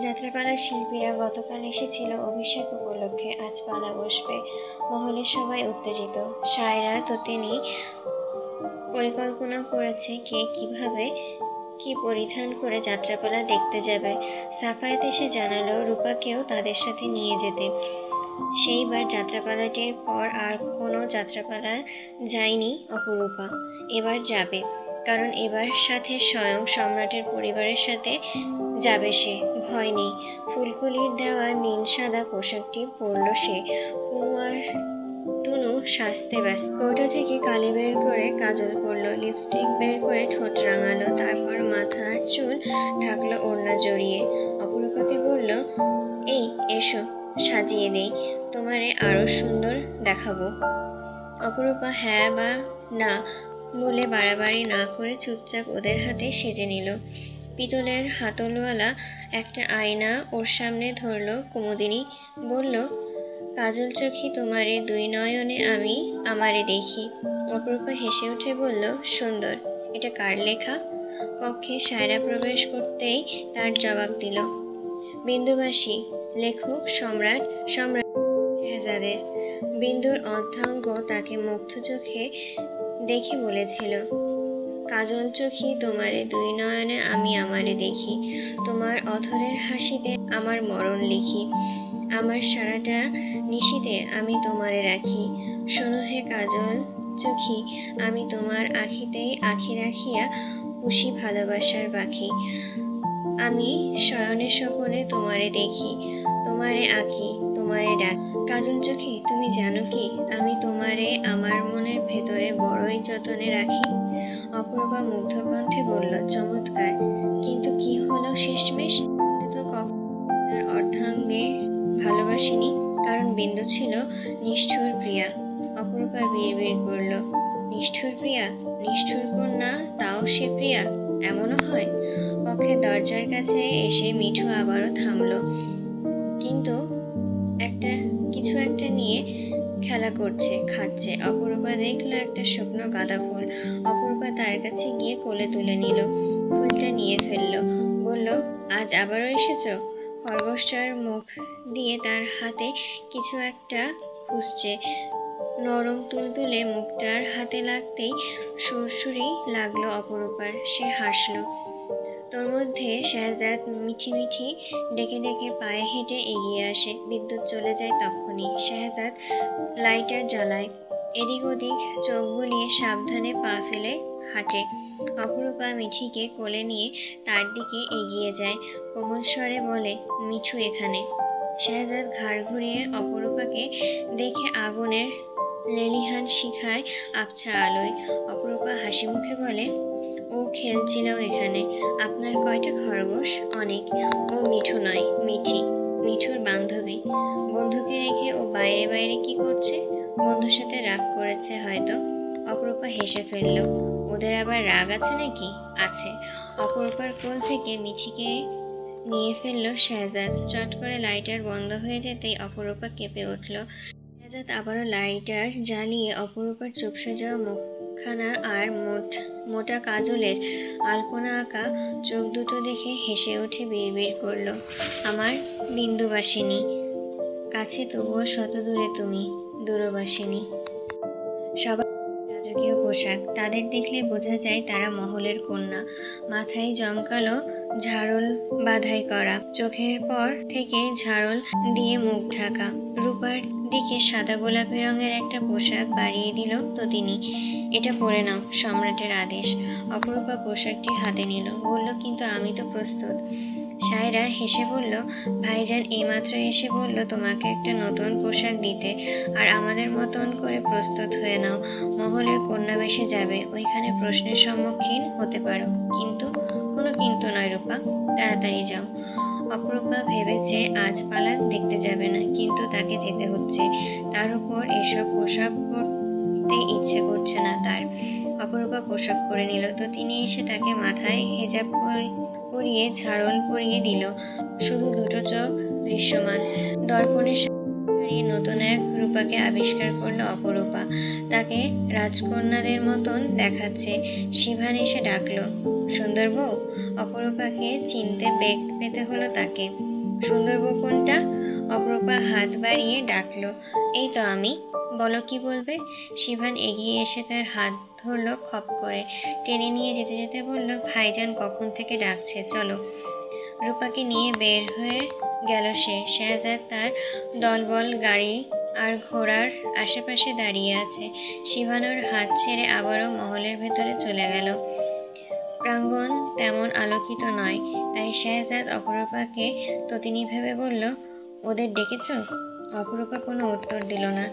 যাত্রাপালার শিল্পীরা গতকাল এসেছিল অভিষেক উপলক্ষে। আজ পালা বসবে। মহলের সবাই উত্তেজিত। সায়রা ততেনি পরিকল্পনা করেছে কে কিভাবে কি পরিধান করে যাত্রাপালা দেখতে যাবে। সাফায়েত এসে জানালো রূপাকেও তাদের সাথে নিয়ে যেতে। সেইবার যাত্রাপালাটির পর আর কোনো যাত্রাপালা যায়নি অপরূপা। এবার যাবে, কারণ এবার সাথে স্বয়ং সম্রাটের পরিবারের সাথে যাবে সে। ভয় নেই। ফুলকলির দেওয়া নীল সাদা পোশাকটি পরল সে। কুমার টুনু সাজতে ব্যস্ত। কৌটা থেকে কালি বের করে কাজল পরলো, লিপস্টিক বের করে ঠোঁট রাঙালো, তারপর মাথার চুল ঢাকলো ওড়না জড়িয়ে। অপরূপাকে বলল, এই এসো, সাজিয়ে দেই, তোমারে আরো সুন্দর দেখাবো। অপরূপা হ্যাঁ বা না বলে বাড়াবাড়ি না করে চুপচাপ ওদের হাতে সেজে নিল। পিতলের হাতলওয়ালা একটা আয়না ওর সামনে ধরল কুমুদিনী। বলল, কাজল চোখি তোমারে দুই নয়নে আমি আমারে দেখি। অপরূপা হেসে উঠে বলল, সুন্দর। এটা কার লেখা? কক্ষে সায়রা প্রবেশ করতেই তার জবাব দিল, বিন্দুবাসী, লেখক সম্রাট শেহজাদের। বিন্দুর অর্ধাঙ্গ তাকে মুগ্ধ চোখে দেখে বলেছিল, কাজল চোখি তোমারে দুই নয়নে আমি আমারে দেখি, তোমার অধরের হাসিতে আমার মরণ লিখি, আমার সারাটা নিশিতে আমি তোমারে রাখি। শোনো হে কাজল চোখি, আমি তোমার আখিতেই আখি রাখিয়া খুশি ভালোবাসার পাখি। আমি শয়নে স্বপনে তোমারে দেখি, তোমারে আঁকি, তোমারে ডাক। কাজল চোখি, তুমি জানো কি আমি তোমারে আমার মনের ভেতরে বড়ই যতনে রাখি। অপূর্বা মুগ্ধ কণ্ঠে বলল, চমৎকার। কিন্তু কি হলো শেষমেশ? তো কখনো তার অর্ধাঙ্গে ভালোবাসিনি, কারণ বিন্দু ছিল নিষ্ঠুর প্রিয়া। অপূর্বা বিড়বিড় করল, নিষ্ঠুর প্রিয়া? নিষ্ঠুর কন্যা, তাও সে প্রিয়া? এমনও হয়? কক্ষের দরজার কাছে এসে মিঠু আবারও থামল, কিন্তু কিছু একটা নিয়ে খেলা করছে, খাচ্ছে। অপরূপা দেখলো একটা শুকনো গাঁদা ফুল। অপরূপা তার কাছে গিয়ে কোলে তুলে নিল, ফুলটা নিয়ে ফেললো। বলল, আজ আবারও এসেছো? খরগোশটার মুখ দিয়ে তার হাতে কিছু একটা খুঁজছে। নরম তুলতুলে মুখটার হাতে লাগতেই সুরসুরি লাগলো অপরূপার। সে হাসলো। তোর মধ্যে শেহজাদ মিঠি মিঠি ডেকে ডেকে পায়ে হেঁটে এগিয়ে আসে। বিদ্যুৎ চলে যায় তখনই। শেহজাদ লাইটার জ্বালায়, এদিক ওদিক চোখ বুলিয়ে সাবধানে পা ফেলে হাঁটে। অপরূপা মিঠিকে কোলে নিয়ে তার দিকে এগিয়ে যায়। কোমল স্বরে বলে, মিঠু এখানে। শেহজাদ ঘাড় ঘুরিয়ে অপরূপাকে দেখে আগুনের লেলিহান শিখায় আবছা আলোয়। অপরূপা হাসি মুখে বলে, ও খেলছিল এখানে। আপনার কয়টা খরগোশ? অনেক। ও মিঠু নয়, মিঠি, মিঠুর বান্ধবী। বন্ধুকে রেখে ও বাইরে বাইরে কি করছে? বন্ধুর সাথে রাগ করেছে হয়তো। অপরূপা হেসে ফেলল। ওদের আবার রাগ আছে নাকি? আছে। অপরূপার কোল থেকে মিঠিকে নিয়ে ফেলল শেহজাদ। চট করে লাইটার বন্ধ হয়ে যেতেই অপরূপা কেঁপে উঠল। শেহজাদ আবারও লাইটার জ্বালিয়ে অপরূপার চুপসে যাওয়া মুখখানা আর মোটা কাজলের আলপনা আঁকা চোখ দুটো দেখে হেসে উঠে বিড়বিড় করল, আমার বিন্দুবাসিনী, কাছে তবুও শত দূরে তুমি, দূরবাসিনী। সবাই রাজকীয় পোশাক। তাদের দেখলে বোঝা যায় তারা মহলের কন্যা। মাথায় জমকালো ঝাড়ল বাঁধাই করা, চোখের পর থেকে ঝাড়ল দিয়ে মুখ ঢাকা। রূপার দিকে সাদা গোলাপি রঙের একটা পোশাক বাড়িয়ে দিল ততিনী। এটা পরে নাও, সম্রাটের আদেশ। অপরূপা পোশাকটি হাতে নিল, বলল, কিন্তু আমি তো প্রস্তুত। সায়রা হেসে বলল, ভাইজান এইমাত্র এসে বলল তোমাকে একটা নতুন পোশাক দিতে, আর আমাদের মতন করে প্রস্তুত হয়ে নাও। মহলের কন্যা বেশে যাবে, ওইখানে প্রশ্নের সম্মুখীন হতে পারো। কিন্তু? কোনো কিন্তু নয় রূপা, তাড়াতাড়ি যাও। অপরূপা ভেবেছে আজ পালা দেখতে যাবে না, কিন্তু তাকে যেতে হচ্ছে। তার উপর এসব পোশাক পরতে ইচ্ছে করছে না তার। অপরূপা পোশাক পরে নিল, তো তিনি এসে তাকে মাথায় হেজাব পরিয়ে ঝাড়ল পরিয়ে দিল। শুধু দুটো চোখ দৃশ্যমান। দর্পণের সামনে দাঁড়িয়ে নতুন এক রূপাকে আবিষ্কার করলো অপরূপা। তাকে রাজকন্যাদের মতন দেখাচ্ছে। শিভান এসে ডাকলো, সুন্দর বউ। অপরূপাকে চিনতে বেগ পেতে হলো তাকে। সুন্দর বউ কোনটা? অপরূপা হাত বাড়িয়ে ডাকলো, এই তো আমি, বলো কি বলবে। শিভান এগিয়ে এসে তার হাত ধরলো খপ করে, টেনে নিয়ে যেতে যেতে বলল, ভাইজান কখন থেকে ডাকছে, চলো। রূপাকে নিয়ে বের হয়ে গেল সে। শেহজাদ তার দলবল গাড়ি আর ঘোড়ার আশেপাশে দাঁড়িয়ে আছে। শিভানুর হাত ছেড়ে আবারও মহলের ভেতরে চলে গেল। প্রাঙ্গণ তেমন আলোকিত নয়, তাই শেহজাদ অপরূপাকে ততিনী ভেবে বলল, ওদের ডেকেছ? অপরূপা কোনো উত্তর দিল না,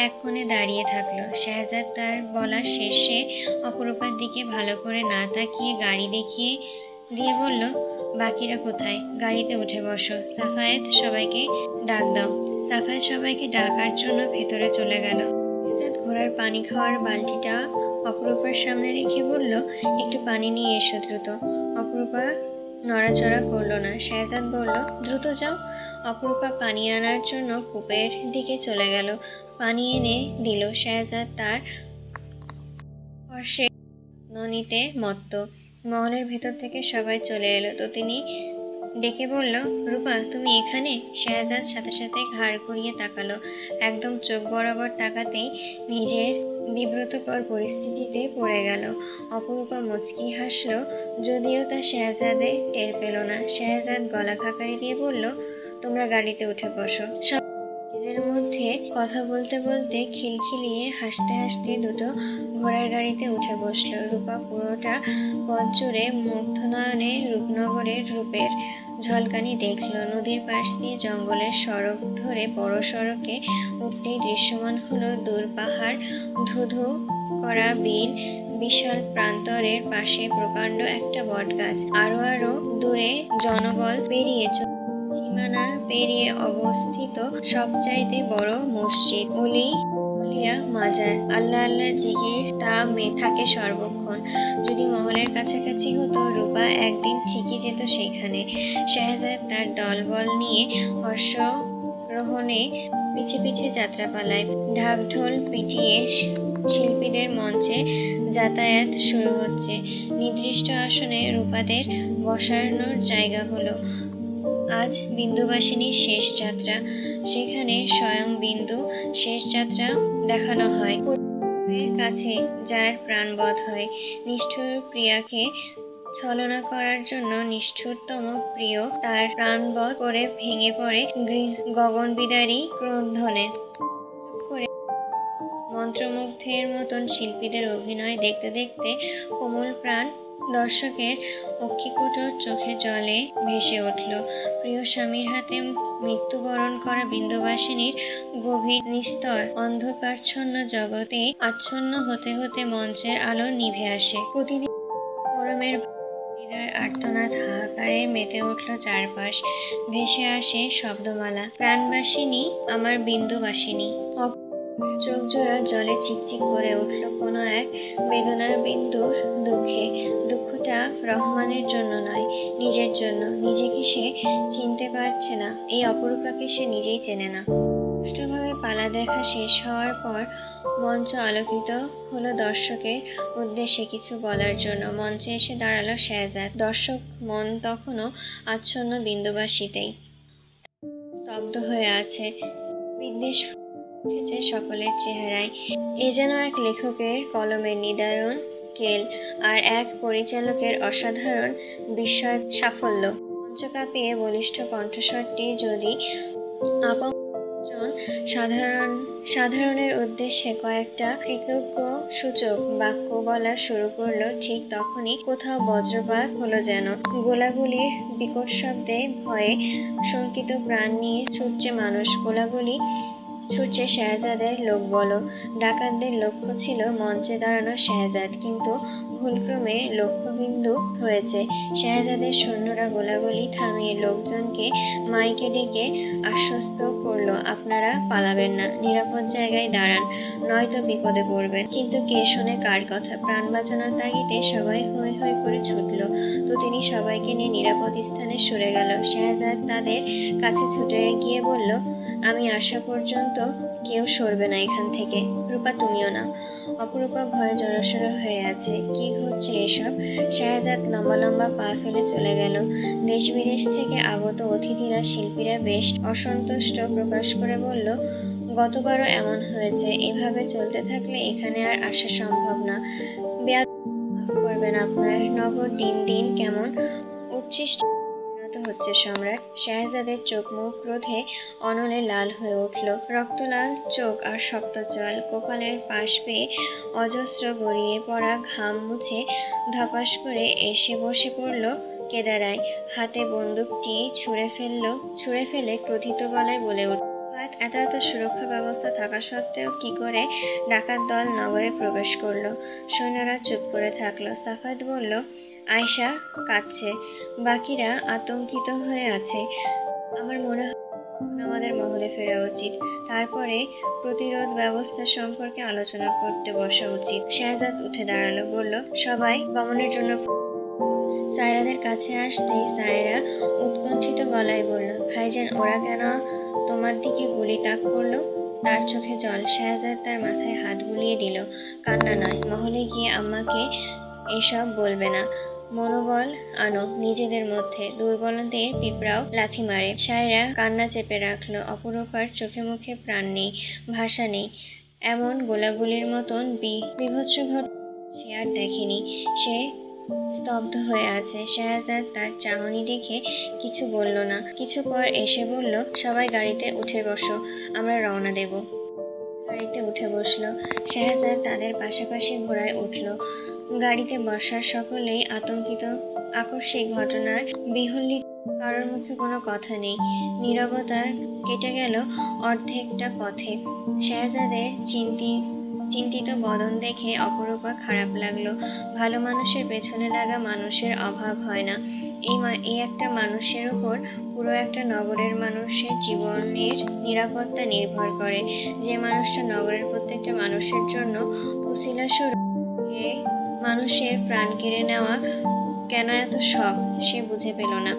এক কোণে দাঁড়িয়ে থাকলো। শেহজাদ তার বলা শেষে অপরূপার দিকে ভালো করে না তাকিয়ে গাড়ি দেখিয়ে দিয়ে বলল, বাকিরা কোথায়? গাড়িতে উঠে বসো। সাফায়েত সবাইকে ডাক দাও। সাফায়েত সবাইকে ডাকার জন্য ভেতরে চলে গেল। শেহজাদ ঘোড়ার পানি খাওয়ার বালতিটা অপরূপার সামনে রেখে বলল, একটু পানি নিয়ে এসো দ্রুত। অপরূপা নড়াচড়া করলো না। শেহজাদ বলল, দ্রুত যাও। অপরূপা পানি আনার জন্য কূপের দিকে চলে গেল। পানি এনে দিল। শেহজাদ তার স্পর্শে নিতে মত্ত। মহলের ভেতর থেকে সবাই চলে এলো। তো তিনি ডেকে বলল, রূপা তুমি এখানে? শেহজাদ সাথে সাথে ঘাড় ঘুরিয়ে তাকালো। একদম চোখ বরাবর তাকাতেই নিজের বিব্রতকর পরিস্থিতিতে পড়ে গেল। অপরূপা মুচকি হাসলো, যদিও তা শেহজাদে টের পেল না। শেহজাদ গলা খাকারি দিয়ে বলল, তোমরা গাড়িতে উঠে বসো। নিজেদের মধ্যে কথা বলতে বলতে খিলখিলিয়ে হাসতে হাসতে দুটো ঘোড়ার গাড়িতে উঠে বসলো। রূপা পুরোটা পথ জুড়ে মুগ্ধ নয়নে রূপনগরের রূপের ঝলকানি দেখলো। নদীর পাশ দিয়ে জঙ্গলের সড়ক ধরে বড় সড়কে উঠতেই দৃশ্যমান হলো দূর পাহাড়, ধুধু করা বিল, বিশাল প্রান্তরের পাশে প্রকাণ্ড একটা বটগাছ, আরো দূরে জনবল পেরিয়ে সীমানা পেরিয়ে অবস্থিত সবচাইতে বড় মসজিদ, উলিয়া মাজার, আল্লাহ আল্লাহ জিকির তা থাকে সর্বক্ষণ। যদি মহলের কাছাকাছি হতো, রূপা একদিন ঠিকই যেত সেখানে। শেহজাদ তার দলবল নিয়ে হর্ষরোহণে পিছে পিছে যাত্রাপালায়। ঢাক ঢোল পিটিয়ে শিল্পীদের মঞ্চে যাতায়াত শুরু হচ্ছে। নির্দিষ্ট আসনে রূপাদের বসানোর জায়গা হলো। আজ বিন্দুবাসিনীর শেষ যাত্রা। সেখানে স্বয়ং বিন্দু শেষ যাত্রা দেখানো হয়। কাছে যার প্রাণবধ হয়, নিষ্ঠুর প্রিয়াকে ছলনা করার জন্য নিষ্ঠুরতম প্রিয় তার প্রাণবধ করে ভেঙে পড়ে গগনবিদারী ক্রন্দনে। মন্ত্রমুগ্ধের মতন শিল্পীদের অভিনয় দেখতে দেখতে কোমল প্রাণ দর্শকের অক্ষিকুটর চোখে জলে ভেসে উঠল। প্রিয় স্বামীর হাতে মৃত্যুবরণ করা বিন্দুবাসিনীর গভীর নিস্তর অন্ধকারচ্ছন্ন জগতে আচ্ছন্ন হতে হতে মঞ্চের আলো নিভে আসে। প্রতিদিন পরমের হৃদয় আর্তনাদ হাহাকারে মেতে উঠল চারপাশ। ভেসে আসে শব্দমালা, প্রাণবাসিনী আমার বিন্দুবাসিনী। চোখ জোড়া জলে চিকচিক করে উঠল কোনো এক বেদনার বিন্দুর দুঃখে। দুঃখটা রহমানের জন্য নয়, নিজের জন্য। নিজেকে সে চিনতে পারছে না, এই অপরূপাকে সে নিজেই চেনে না। সুষ্ঠুভাবে পালা দেখা শেষ হওয়ার পর মঞ্চ আলোকিত হলো দর্শকের উদ্দেশ্যে কিছু বলার জন্য। মঞ্চে এসে দাঁড়ালো শেহজাদ। দর্শক মন তখনও আচ্ছন্ন বিন্দুবাসীতেই স্তব্ধ হয়ে আছে। বিদ্বেষ উঠেছে সকলের চেহারায়। এ যেন এক লেখকের কলমের নিদারুণ কেল, আর এক পরিচালকের অসাধারণ বিস্ময় সাফল্য। মঞ্চ কাঁপিয়ে বলিষ্ঠ কণ্ঠস্বরটি যদি আপন সাধারণের উদ্দেশ্যে কয়েকটা কৃতজ্ঞ সূচক বাক্য বলা শুরু করলো, ঠিক তখনই কোথাও বজ্রপাত হলো যেন। গোলাগুলির বিকট শব্দে ভয়ে শঙ্কিত প্রাণ নিয়ে ছুটছে মানুষ। গোলাগুলি ছুটছে শেহজাদের লোকবল। ডাকাতদের লক্ষ্য ছিল মঞ্চে দাঁড়ানো শেহজাদ, কিন্তু ভুলক্রমে লক্ষ্যবিন্দু হয়েছে। শেহজাদের সৈন্যরা গোলাগুলি থামিয়ে লোকজনকে মাইকে ডেকে আশ্বস্ত করলো, আপনারা পালাবেন না, নিরাপদ জায়গায় দাঁড়ান, নয়তো বিপদে পড়বেন। কিন্তু কে শোনে কার কথা? প্রাণ বাঁচানোর তাগিদে সবাই হৈ হৈ করে ছুটল। তো তিনি সবাইকে নিয়ে নিরাপদ স্থানে সরে গেল। শেহজাদ তাদের কাছে ছুটে গিয়ে বলল, আমি আসা পর্যন্ত কেউ সরবে না এখান থেকে। রূপা তুমিও না। অপরূপা ভয়ে জড়সড় হয়ে আছে। কি ঘটছে এসব? শাহজাদ লম্বা লম্বা পা ফেলে চলে গেল। দেশ বিদেশ থেকে আগত অতিথিরা, শিল্পীরা বেশ অসন্তুষ্ট প্রকাশ করে বলল, গতবারও এমন হয়েছে, এভাবে চলতে থাকলে এখানে আর আসা সম্ভব না। মাফ করবেন আপনার, নগর দিন দিন কেমন উচ্ছিষ্ট হচ্ছে সম্রাট। শাহজাদের চোখ মুখ ক্রোধে অনলে লাল হয়ে উঠল। রক্তলাল চোখ আর শক্ত চোয়াল, কপালের পাশ বেয়ে অজস্র গড়িয়ে পড়া ঘাম মুছে ধপাস করে এসে বসে পড়ল কেদারায়। হাতে বন্দুকটি ছুঁড়ে ফেলে ক্রোধিত গলায় বলে উঠল, এত এত সুরক্ষা ব্যবস্থা থাকা সত্ত্বেও কি করে ডাকাত দল নগরে প্রবেশ করলো? সৈন্যরা চুপ করে থাকলো। সাফাত বলল, আয়শা কাঁদছে, বাকিরা আতঙ্কিত হয়ে আছে। আমার মনে হয় আমাদের মহলে ফেরা উচিত, তারপরে প্রতিরোধ ব্যবস্থা সম্পর্কে আলোচনা করতে বসা উচিত। শাহজাদ উঠে দাঁড়ালো, বলল, সবাই গমনের জন্য। সায়রাদের কাছে আসতেই সায়রা উৎকণ্ঠিত গলায় বলল, ভাইজান, ওরা কেন তোমার দিকে গুলি তাক করলো? তার চোখে জল। শাহজাদ তার মাথায় হাত বুলিয়ে দিল, কান্না নয়, মহলে গিয়ে আম্মাকে এসব বলবে না। মনোবল আনো নিজেদের মধ্যে, দুর্বলদের পিঁপড়াও লাথি মারে। সায়রা কান্না চেপে রাখলো। অপরূপার চোখে মুখে প্রাণ নেই, ভাষা নেই। এমন গোলাগুলির মতন বিভৎস ঘটনা সে আর দেখেনি। সে স্তব্ধ হয়ে আছে। শাহজাদ তার চাহনি দেখে কিছু বলল না। কিছু পর এসে বলল, সবাই গাড়িতে উঠে বসো, আমরা রওনা দেব। গাড়িতে উঠে বসলো। শাহজাদ তাদের পাশাপাশি ঘোড়ায় উঠল। গাড়িতে বসার সকলেই আতঙ্কিত। আকস্মিক ঘটনার বিহ্বলিত, কারোর মুখে কোনো কথা নেই। নীরবতা কেটে গেল অর্ধেকটা পথে। শাহজাদের চিন্তিত বদন দেখে অপরূপা খারাপ লাগলো। ভালো মানুষের পেছনে লাগা মানুষের অভাব হয় না। এই একটা মানুষের উপর পুরো একটা নগরের মানুষের জীবনের নিরাপত্তা নির্ভর করে। যে মানুষটা নগরের প্রত্যেকটা মানুষের জন্য উসিলা স্বরূপ, মানুষের প্রাণ কেড়ে নেওয়া কেন এত শখ সে বুঝে পেল না।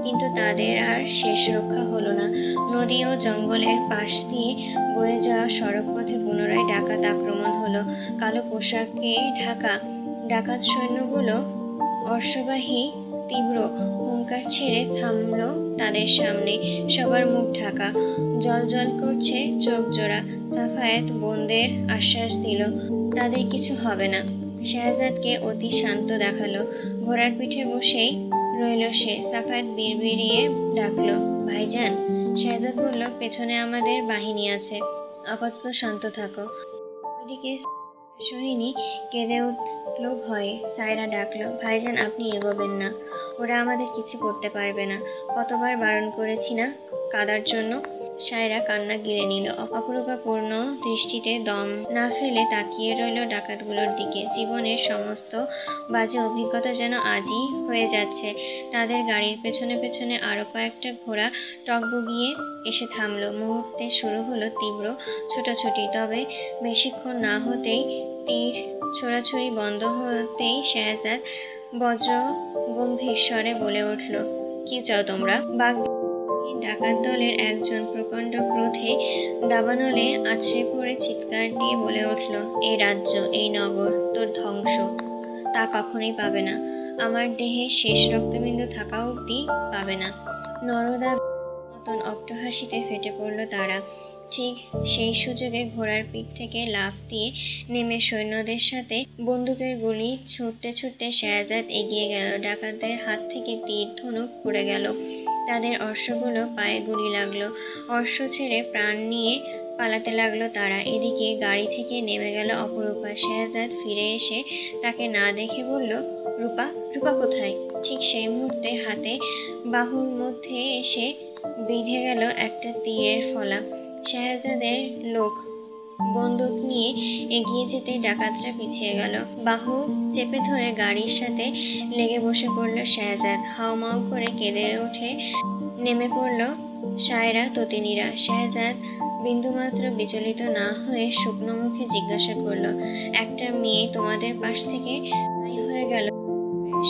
কিন্তু তাদের আর শেষ রক্ষা হলো না। নদী ও জঙ্গলের পাশ দিয়ে বয়ে যাওয়া সড়ক পথে পুনরায় ডাকাত আক্রমণ হলো। কালো পোশাকে ঢাকা ডাকাত সৈন্যগুলো অশ্ববাহী তীব্র হুঙ্কার ছেড়ে থামলো তাদের সামনে। সবার মুখ ঢাকা, জল জল করছে চোখ জোড়া। সাফায়েত বোনদের আশ্বাস দিল, তাদের কিছু হবে না। শাহজাদকে অতি শান্ত দেখালো। ঘোড়ার পিঠে বসেই রইল সে। সাফায়েত বিড়বিড়িয়ে ডাকলো, ভাইজান। শাহজাদ বলল, পেছনে আমাদের বাহিনী আছে, আপাতত শান্ত থাকো। ওইদিকে সোহিনী কেঁদে উঠল ভয়ে। সায়রা ডাকলো, ভাইজান, আপনি এগোবেন না, ওরা আমাদের কিছু করতে পারবে না। কতবার বারণ করেছি না কাদার জন্য। সায়রা কান্না গিলে নিল। অপরূপা পূর্ণ দৃষ্টিতে দম না ফেলে তাকিয়ে রইল ডাকাতগুলোর দিকে। জীবনের সমস্ত বাজে অভিজ্ঞতা যেন আজই হয়ে যাচ্ছে। তাদের গাড়ির পেছনে পেছনে আরো কয়েকটা ঘোড়া টগবগিয়ে এসে থামলো। মুহূর্তে শুরু হলো তীব্র ছোটাছুটি। তবে বেশিক্ষণ না হতেই তীর ছোড়াছুড়ি বন্ধ হতেই শাহজাদ বজ্র গম্ভীর স্বরে বলে উঠল, কি চাও তোমরা? ডাকাত দলের একজন প্রকাণ্ড ক্রোধে দাবানলে আছড়ে পড়ে চিৎকার দিয়ে বলে উঠল, এই রাজ্য, এই নগর তোর ধ্বংস, তা কখনোই পাবে না। আমার দেহে শেষ রক্তবিন্দু থাকা অবধি পাবে না। নরদা মতন অট্টহাসিতে ফেটে পড়ল তারা। ঠিক সেই সুযোগে ঘোড়ার পিঠ থেকে লাফ দিয়ে নেমে সৈন্যদের সাথে বন্দুকের গুলি ছুটতে ছুটতে শাহজাদ এগিয়ে গেল। ডাকাতদের হাত থেকে তীর ধনুক পড়ে গেল। তাদের অশ্বগুলো পায়ে গুলি লাগলো। অশ্ব ছেড়ে প্রাণ নিয়ে পালাতে লাগলো তারা। এদিকে গাড়ি থেকে নেমে গেল অপরূপা। শাহজাদ ফিরে এসে তাকে না দেখে বলল, রূপা, রূপা কোথায়? ঠিক সেই মুহূর্তে হাতে বাহুর মধ্যে এসে বিঁধে গেল একটা তীরের ফলা। শাহজাদের লোক বন্দুক নিয়ে এগিয়ে যেতে ডাকাতরা পিছিয়ে গেল। বাহু চেপে ধরে গাড়ির সাথে লেগে বসে পড়ল শাহজাদ। হাউমাউ করে কেঁদে উঠে নেমে পড়ল সায়রা ততিনীরা। শাহজাদ বিন্দুমাত্র বিচলিত না হয়ে শুকনো মুখে জিজ্ঞাসা করলো, একটা মেয়ে তোমাদের পাশ থেকে নাই হয়ে গেল?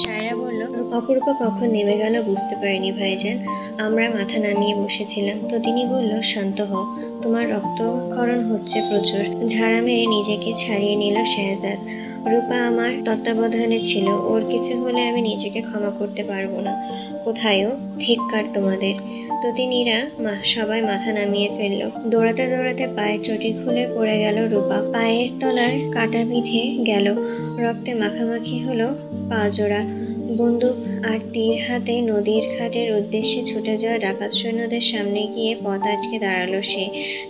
সায়রা বলল, অপরূপা কখন নেমে গেল বুঝতে পারিনি ভাইজান। আমরা মাথা নামিয়ে বসেছিলাম। তো তিনি বলল, শান্ত হও, তোমার রক্তক্ষরণ হচ্ছে প্রচুর। ঝাড়া মেরে নিজেকে ছাড়িয়ে নিল শেহজাদ। রূপা আমার তত্ত্বাবধানে ছিল, ওর কিছু হলে আমি নিজেকে ক্ষমা করতে পারবো না। কোথায়ও ধিক্কার তোমাদের। ততিনীরা সবাই মাথা নামিয়ে ফেলল। দৌড়াতে দৌড়াতে পায়ের চটি খুলে পড়ে গেল রূপা। পায়ের তলার কাটা বিঁধে গেল, রক্তে মাখামাখি হলো পা জোড়া। বন্দুক আর তীর হাতে নদীর ঘাটের উদ্দেশ্যে ছুটে যাওয়া ডাকাত সৈন্যদের সামনে গিয়ে পথ আটকে দাঁড়ালো সে।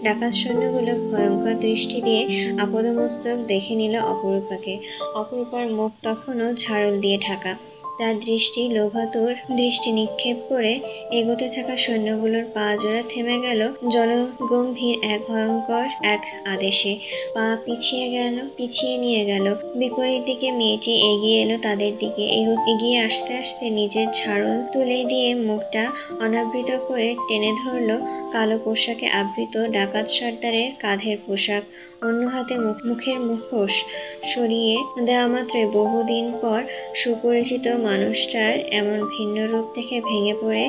ডাকাত সৈন্যগুলো ভয়ঙ্কর দৃষ্টি দিয়ে আপদমস্তক দেখে নিল অপরূপাকে। অপরূপার মুখ তখনও ঝাড়ল দিয়ে ঢাকা। তার দৃষ্টি লোভাতুর দৃষ্টি নিক্ষেপ করে এগোতে থাকা সৈন্যগুলোর পা জোড়া থেমে গেল জলগম্ভীর এক ভয়ঙ্কর এক আদেশে। পা পিছিয়ে নিয়ে গেল। বিপরীত দিকে মেয়েটি এগিয়ে এলো তাদের দিকে। এগিয়ে আসতে আসতে নিজের ঝাড়ল তুলে দিয়ে মুখটা অনাবৃত করে টেনে ধরলো কালো পোশাকে আবৃত ডাকাত সর্দারের কাঁধের পোশাক। অন্য হাতে মুখের মুখোশ সরিয়ে দেওয়া মাত্রই বহুদিন পর সুপরিচিত মানুষটার এমন ভিন্ন রূপ দেখে ভেঙে পড়ে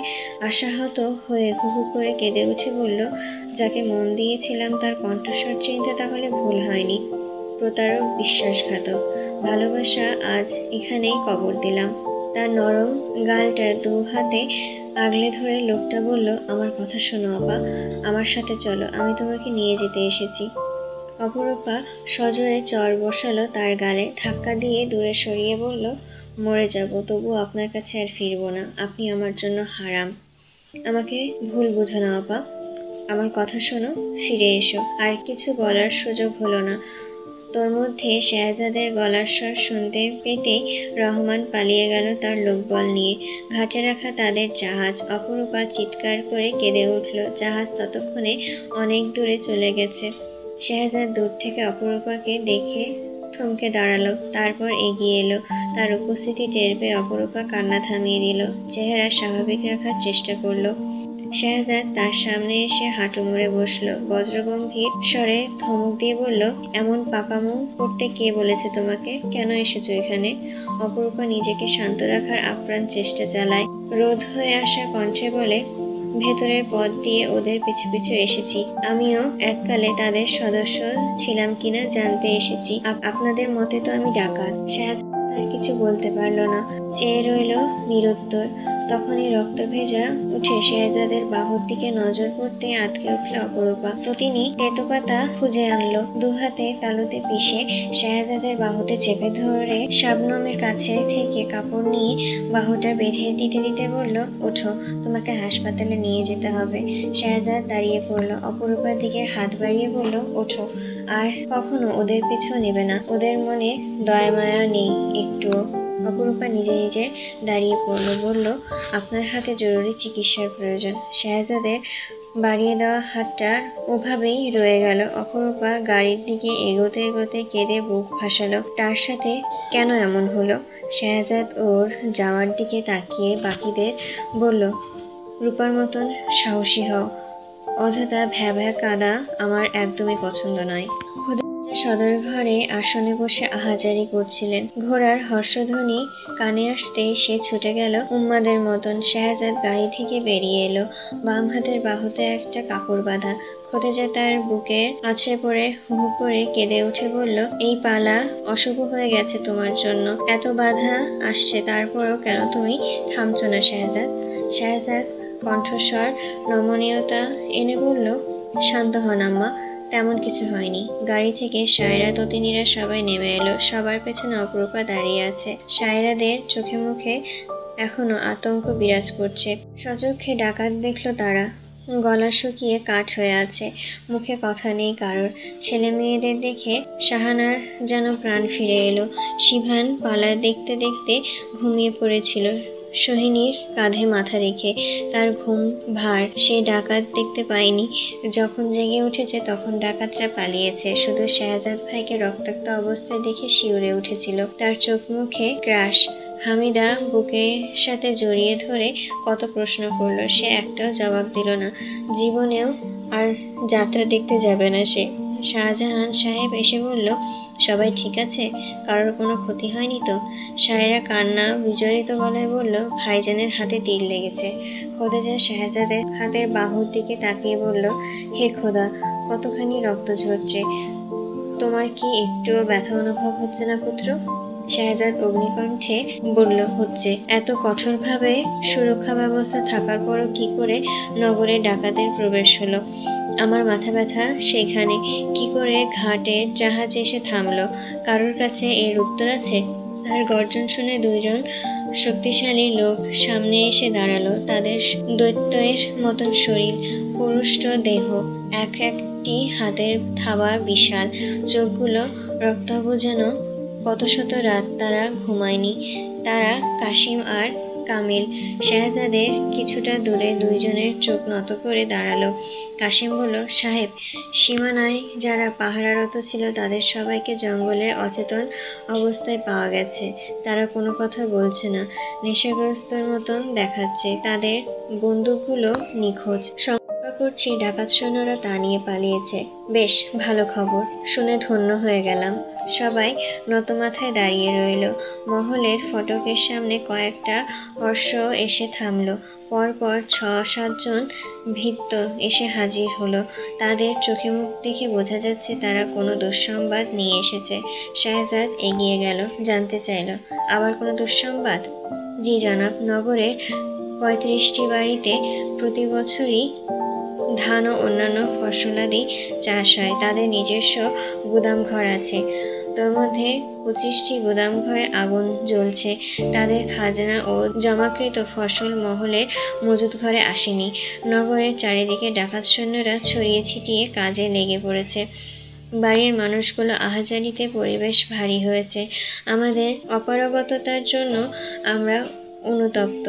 আশাহত হয়ে হু হু করে কেঁদে উঠে বলল, যাকে মন দিয়েছিলাম তার কণ্ঠস্বর চিনতে তাহলে ভুল হয়নি। প্রতারক, বিশ্বাসঘাতক, ভালোবাসা আজ এখানেই কবর দিলাম। তার নরম গালটা দু হাতে আগলে ধরে লোকটা বলল, আমার কথা শোনো আপা, আমার সাথে চলো, আমি তোমাকে নিয়ে যেতে এসেছি। অপরূপা সজোরে চর বসালো তার গালে, ধাক্কা দিয়ে দূরে সরিয়ে বলল, মরে যাব তবু আপনার কাছে আর ফিরবো না। আপনি আমার জন্য হারাম। আমাকে ভুল বুঝো না আপা, আমার কথা শোনো, ফিরে এসো। আর কিছু বলার সুযোগ হলো না। তোর মধ্যে শেহজাদের গলার স্বর শুনতে পেতেই রহমান পালিয়ে গেল তার লোকবল নিয়ে। ঘাটে রাখা তাদের জাহাজ। অপরূপা চিৎকার করে কেঁদে উঠল। জাহাজ ততক্ষণে অনেক দূরে চলে গেছে। শেহজাদ দূর থেকে অপরূপাকে দেখে থমকে দাঁড়ালো, তারপর এগিয়ে এলো। তার উপস্থিতি টের পেয়ে অপরূপা কান্না থামিয়ে দিল, চেহারা স্বাভাবিক রাখার চেষ্টা করলো। শেহজাদ তার সামনে এসে হাঁটু মুড়ে বসলো, বজ্রগম্ভীর স্বরে ধমক দিয়ে বলল, এমন পাকামো করতে কে বলেছে তোমাকে? কেন এসেছো এখানে? অপরূপা নিজেকে শান্ত রাখার আপ্রাণ চেষ্টা চালায়। রোধ হয়ে আসা কণ্ঠে বলে, ভেতরের পথ দিয়ে ওদের পিছু পিছু এসেছি। আমিও এককালে তাদের সদস্য ছিলাম কিনা জানতে এসেছি। আপনাদের মতে তো আমি ডাকাত। শেহজাদ আর কিছু বলতে পারল না, চেয়ে রইল নিরুত্তর। তখনই রক্ত ভেজা উঠে শেহজাদের বাহুর দিকে নজর পড়তে আটকে উঠল অপরূপা। তো তিনি তেতোপাতা খুঁজে আনলো, দুহাতে তালুতে পিষে শেহজাদের বাহুতে চেপে ধরে শাবনমের কাছে থেকে কাপড় নিয়ে বাহুটা বেঁধে দিতে দিতে বলল, ওঠো, তোমাকে হাসপাতালে নিয়ে যেতে হবে। শেহজাদ দাঁড়িয়ে পড়ল, অপরূপার দিকে হাত বাড়িয়ে বলল, ওঠো। আর কখনো ওদের পিছু নেবে না। ওদের মনে দয়া মায়া নেই একটুও। অপরূপা নিজে নিজে দাঁড়িয়ে পড়ল, বলল, আপনার হাতে জরুরি চিকিৎসার প্রয়োজন। শেহজাদের বাড়িয়ে দেওয়া হাতটা ওভাবেই রয়ে গেল। অপরূপা গাড়ির দিকে এগোতে এগোতে কেঁদে বুক ভাসালো। তার সাথে কেন এমন হলো? শেহজাদ ওর যাওয়ার দিকে তাকিয়ে বাকিদের বলল, রূপার মতন সাহসী হও। অযথা ভ্যা কাঁদা আমার একদমই পছন্দ নয়। সদর ঘরে আসনে বসে আহাজারি করছিলেন। ঘোড়ার হর্ষধ্বনি কানে আসতেই সে ছুটে গেল উন্মাদের মতন। শেহজাদ গাড়ি থেকে বেরিয়ে এলো, বাম হাতের বাহুতে একটা কাপড় বাঁধা। খোদেজা তার বুকে আছড়ে পড়ে হু হু করে কেঁদে উঠে বলল, এই পালা অশুভ হয়ে গেছে তোমার জন্য। এত বাধা আসছে, তারপরও কেন তুমি থামছো না শেহজাদ? শেহজাদ কণ্ঠস্বর নমনীয়তা এনে বলল, শান্ত হন আম্মা, তেমন কিছু হয়নি। গাড়ি থেকে সায়রা, ততিনীরা সবাই নেমে এলো। সবার পেছনে অপরূপা দাঁড়িয়ে আছে। সায়রাদের চোখে মুখে এখনো আতঙ্ক বিরাজ করছে। সচক্ষে ডাকাত দেখলো তারা। গলা শুকিয়ে কাঠ হয়ে আছে, মুখে কথা নেই কারোর। ছেলে মেয়েদের দেখে শাহানার যেন প্রাণ ফিরে এলো। শিভান পালা দেখতে দেখতে ঘুমিয়ে পড়েছিল সোহিনীর কাঁধে মাথা রেখে। তার ঘুম ভার, সে ডাকাত দেখতে পায়নি। যখন জেগে উঠেছে তখন ডাকাতরা পালিয়েছে। শুধু শেহজাদ ভাইকে রক্তাক্ত অবস্থায় দেখে শিউরে উঠেছিল। তার চোখ মুখে ক্রাশ। হামিদা বুকের সাথে জড়িয়ে ধরে কত প্রশ্ন করলো, সে একটাও জবাব দিল না। জীবনেও আর যাত্রা দেখতে যাবে না সে। শাহজাহান সাহেব এসে বলল, সবাই ঠিক আছে? কারোর কোনো ক্ষতি হয়নি তো? সায়রা কান্না বিজড়িত গলায় বলল, ভাইজানের হাতে তীর লেগেছে। খোদেজা শাহজাদের হাতের বাহুর দিকে তাকিয়ে বলল, হে খোদা, কতখানি রক্ত ঝরছে। তোমার কি একটুও ব্যথা অনুভব হচ্ছে না পুত্র? শাহজাদ অগ্নিকণ্ঠে বলল, হচ্ছে। এত কঠোরভাবে সুরক্ষা ব্যবস্থা থাকার পরও কি করে নগরে ডাকাতের প্রবেশ হলো? আমার মাথা ব্যথা সেখানে। কি করে ঘাটে জাহাজ এসে থামলো? কারোর কাছে এর উত্তর আছে? তার গর্জন শুনে দুইজন শক্তিশালী লোক সামনে এসে দাঁড়ালো। তাদের দৈত্যের মতন শরীর, পুরুষ্ট দেহ, এক একটি হাতের থাবা বিশাল, চোখগুলো রক্তাভ যেন। কত শত রাত তারা ঘুমায়নি। তারা কাশিম আর কামিল। শাহজাদের কিছুটা দূরে দুইজনের চোখ নত করে দাঁড়ালো। কাশিম বলল, সাহেব, সীমানায় যারা পাহারারত ছিল তাদের সবাইকে জঙ্গলে অচেতন অবস্থায় পাওয়া গেছে। তারা কোনো কথা বলছে না, নেশাগ্রস্তর মতন দেখাচ্ছে। তাদের বন্দুকগুলো নিখোঁজ। শঙ্কা করছি ডাকাত সৈন্যরা তা নিয়ে পালিয়েছে। বেশ ভালো খবর, শুনে ধন্য হয়ে গেলাম। সবাই নতমাথায় দাঁড়িয়ে রইল। মহলের ফটকের সামনে কয়েকটা অশ্ব এসে থামল। পরপর ৬-৭ জন ভৃত্য এসে হাজির হলো। তাদের চোখে মুখ দেখে বোঝা যাচ্ছে তারা কোনো দুঃসংবাদ নিয়ে এসেছে। শাহজাদ এগিয়ে গেল, জানতে চাইল, আবার কোনো দুঃসংবাদ? জি জনাব, নগরের ৩৫টি বাড়িতে প্রতি বছরই ধান ও অন্যান্য ফসলাদি চাষ হয়। তাদের নিজস্ব গুদামঘর আছে। তোর মধ্যে 25টি গুদামঘরে আগুন জ্বলছে। তাদের খাজনা ও জমাকৃত ফসল মহলের মজুদ ঘরে আসেনি। নগরের চারিদিকে ডাকাত সৈন্যরা ছড়িয়ে ছিটিয়ে কাজে লেগে পড়েছে। বাড়ির মানুষগুলো আহাজারিতে পরিবেশ ভারী হয়েছে। আমাদের অপারগতার জন্য আমরা অনুতপ্ত,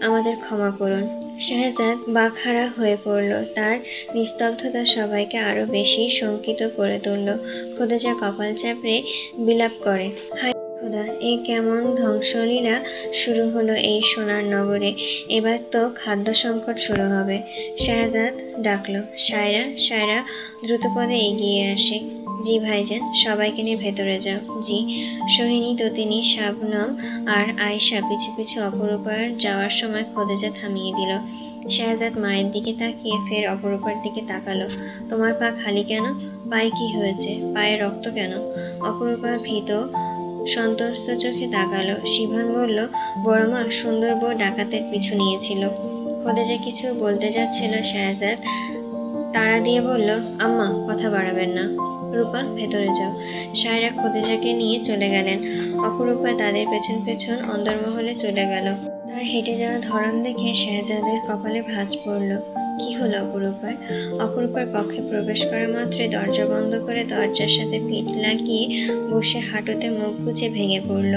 আমাদের ক্ষমা করুন। শাহজাদ বাকহারা হয়ে পড়ল। তার নিস্তব্ধতা সবাইকে আরো বেশি শঙ্কিত করে তুলল। খোদেজা কপাল চাপড়ে বিলাপ করে, হায় খোদা, এ কেমন ধ্বংসলীলা শুরু হলো এই সোনার নগরে। এবার তো খাদ্য সংকট শুরু হবে। শাহজাদ ডাকলো, সায়রা, সায়রা দ্রুতপদে এগিয়ে আসে। জি ভাইজান, সবাইকে নিয়ে ভেতরে যাও। জি। সোহিনী, ততিনী, শাবনম আর আয়েশা পিছু পিছু অপরূপার যাওয়ার সময় খোদেজা থামিয়ে দিল। শাহজাদ মায়ের দিকে তাকিয়ে ফের অপরূপার দিকে তাকালো। তোমার পা খালি কেন? পায়ে কি হয়েছে? পায়ে রক্ত কেন? অপরূপা ভীত সন্ত্রস্ত চোখে তাকালো। শিভান বলল, বড়মা, সুন্দর বউ ডাকাতের পিছু নিয়েছিল। খোদেজা কিছু বলতে যাচ্ছিল। শাহজাদ তাড়া দিয়ে বলল, আম্মা, কথা বাড়াবেন না। রূপা, ভেতরে যাও। সায়রা খোদেজাকে নিয়ে চলে গেলেন। অপরূপা তাদের পেছন পেছন অন্দরমহলে চলে গেল। তার হেঁটে যাওয়া ধরন দেখে শাহজাদের কপালে ভাঁজ পড়ল। কি হলো অপরূপার? অপরূপার কক্ষে প্রবেশ করা মাত্রই দরজা বন্ধ করে দরজার সাথে পিঠ লাগিয়ে বসে হাঁটুতে মুখ গুজে ভেঙে পড়ল।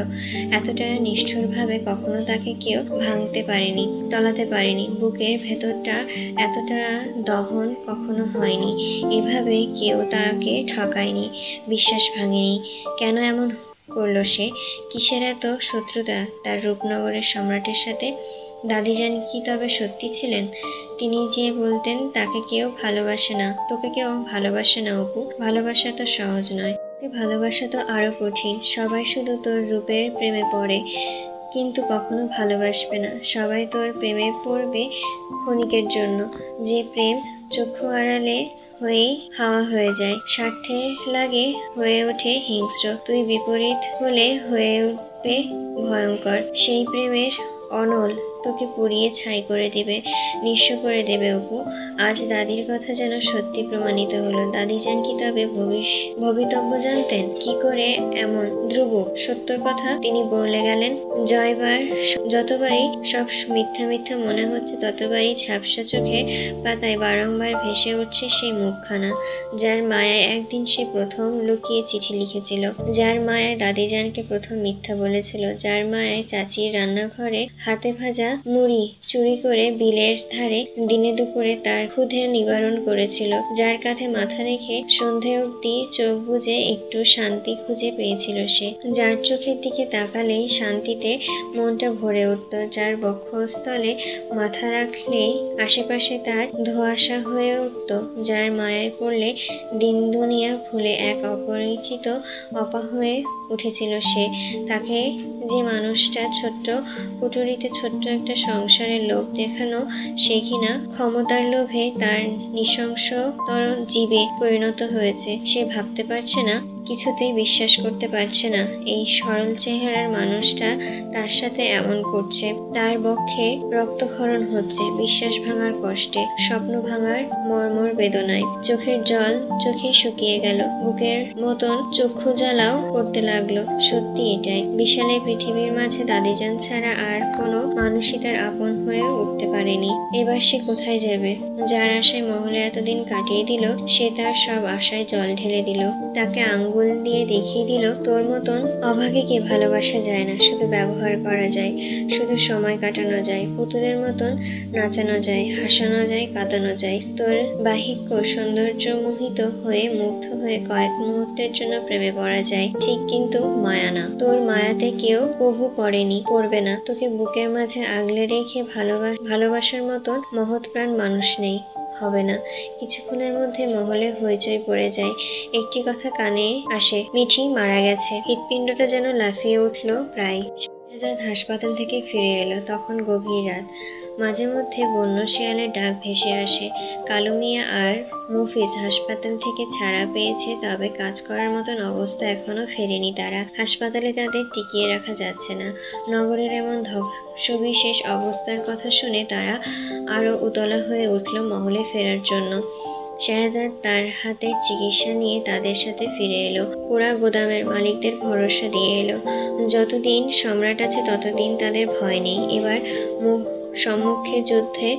এতটা নিষ্ঠুরভাবে কখনো তাকে কেউ ভাঙতে পারেনি, টলাতে পারেনি। বুকের ভেতরটা এতটা দহন কখনো হয়নি। এভাবে কেউ তাকে ঠকায়নি, বিশ্বাস ভাঙেনি। কেন এমন করলো সে? কিসের এত শত্রুতা তার রূপনগরের সম্রাটের সাথে? দাদিজান কি তবে সত্যি ছিলেন? তিনি যে বলতেন তাকে কেউ ভালোবাসে না, তোকে কেউ ভালোবাসে না অপু। ভালোবাসা তো সহজ নয়, তোকে ভালোবাসা তো আরো কঠিন। সবাই শুধু তোর রূপের প্রেমে পড়ে, কিন্তু কখনো ভালোবাসবে না। সবাই তোর প্রেমে পড়বে ক্ষণিকের জন্য। যে প্রেম চক্ষু আড়ালে হয়েই হাওয়া হয়ে যায়, স্বার্থের লাগে হয়ে ওঠে হিংস্র। তুই বিপরীত হলে হয়ে উঠবে ভয়ঙ্কর। সেই প্রেমের অনল তোকে পুড়িয়ে ছাই করে দিবে, নিঃস্ব করে দেবে অপু। আজ দাদির কথা যেন সত্যি প্রমাণিত হলো। দাদিজান কি তবে ভবিতব্য জানতেন? কি করে এমন ধ্রুব সত্যর কথা তিনি বলে গেলেন? যতবারই সব মিথ্যা মিথ্যা মনে হচ্ছে, ততবারই ঝাপসা চোখে পাতায় বারংবার ভেসে উঠছে সেই মুখখানা, যার মায়ায় একদিন সে প্রথম লুকিয়ে চিঠি লিখেছিল, যার মায়ায় দাদিজানকে প্রথম মিথ্যা বলেছিল, যার মায়ায় চাচির রান্নাঘরে হাতে ভাজা মুড়ি চুরি করে বিলের ধারে দিনে দুপুরে তার ক্ষুধে নিবারণ করেছিল, যার কাঁধে মাথা রেখে সন্ধে অবধি চোখ বুজে একটু শান্তি খুঁজে পেয়েছিল সে, যার চোখের দিকে তাকালেই শান্তিতে মনটা ভরে উঠত, যার বক্ষস্থলে মাথা রাখলেই আশেপাশে তার ধোঁয়াশা হয়ে উঠত, যার মায়ায় পড়লে দিন দুনিয়া ভুলে এক অপরিচিত অপা হয়ে উঠেছিল সে। তাকে যে মানুষটা ছোট্ট কুঠুরিতে ছোট্ট একটা সংসারের লোভ দেখানো, সে কিনা ক্ষমতার লোভে তার নৃশংসতর জীবে পরিণত হয়েছে। সে ভাবতে পারছে না, কিছুতেই বিশ্বাস করতে পারছে না এই সরল চেহারার মানুষটা তার সাথে এমন করছে। তার বক্ষে রক্তক্ষরণ হচ্ছে বিশ্বাস ভাঙার কষ্টে, স্বপ্ন ভাঙার মর্মর বেদনায়। চোখের জল চোখে শুকিয়ে গেল, বুকের মতন চক্ষু জ্বালাও করতে লাগলো। সত্যি এটাই, বিশালে পৃথিবীর মাঝে দাদিজান ছাড়া আর কোনো মানুষই তার আপন হয়ে উঠতে পারেনি। এবার সে কোথায় যাবে? যার আশায় মহলে এতদিন কাটিয়ে দিল, সে তার সব আশায় জল ঢেলে দিল। তাকে আঙ্গুল দিয়ে দেখিয়ে দিল, তোর মতন অভাগে কে ভালোবাসা যায় না, শুধু ব্যবহার করা যায়, শুধু সময় কাটানো যায়, পুতুলের মতন নাচানো যায়, হাসানো যায়, কাঁদানো যায়। তোর বাহিক্য সৌন্দর্য মোহিত হয়ে মুগ্ধ হয়ে কয়েক মুহূর্তের জন্য প্রেমে পড়া যায় ঠিক, কিন্তু মায়া না। তোর মায়াতে কেউ কভু পড়েনি, পড়বে না। তোকে বুকের মাঝে আগলে রেখে ভালোবাসার মতন মহৎ প্রাণ মানুষ নেই, হবে না। কিছুক্ষণের মধ্যে মহলে হইচই পড়ে যায়। একটি কথা কানে আসে, মিঠি মারা গেছে। হৃৎপিণ্ডটা যেন লাফিয়ে উঠল প্রায়। শাহজাদ হাসপাতাল থেকে ফিরে এলো, তখন গভীর রাত। মাঝে মধ্যে বন্য শিয়ালের ডাক ভেসে আসে। কালু মিয়া আর মফিজ হাসপাতাল থেকে ছাড়া পেয়েছে, তবে কাজ করার মতন অবস্থা এখনো ফেরেনি তারা। হাসপাতালে তাদের টিকিয়ে রাখা যাচ্ছে না। নগরের এমন ধ্বংসবিশেষ অবস্থার কথা শুনে তারা আরো উতলা হয়ে উঠল মহলে ফেরার জন্য। শাহজাদ তার হাতের চিকিৎসা নিয়ে তাদের সাথে ফিরে এলো। পুরা গোদামের মালিকদের ভরসা দিয়ে এলো, যতদিন সম্রাট আছে ততদিন তাদের ভয় নেই। এবার সম্মুখে যুদ্ধে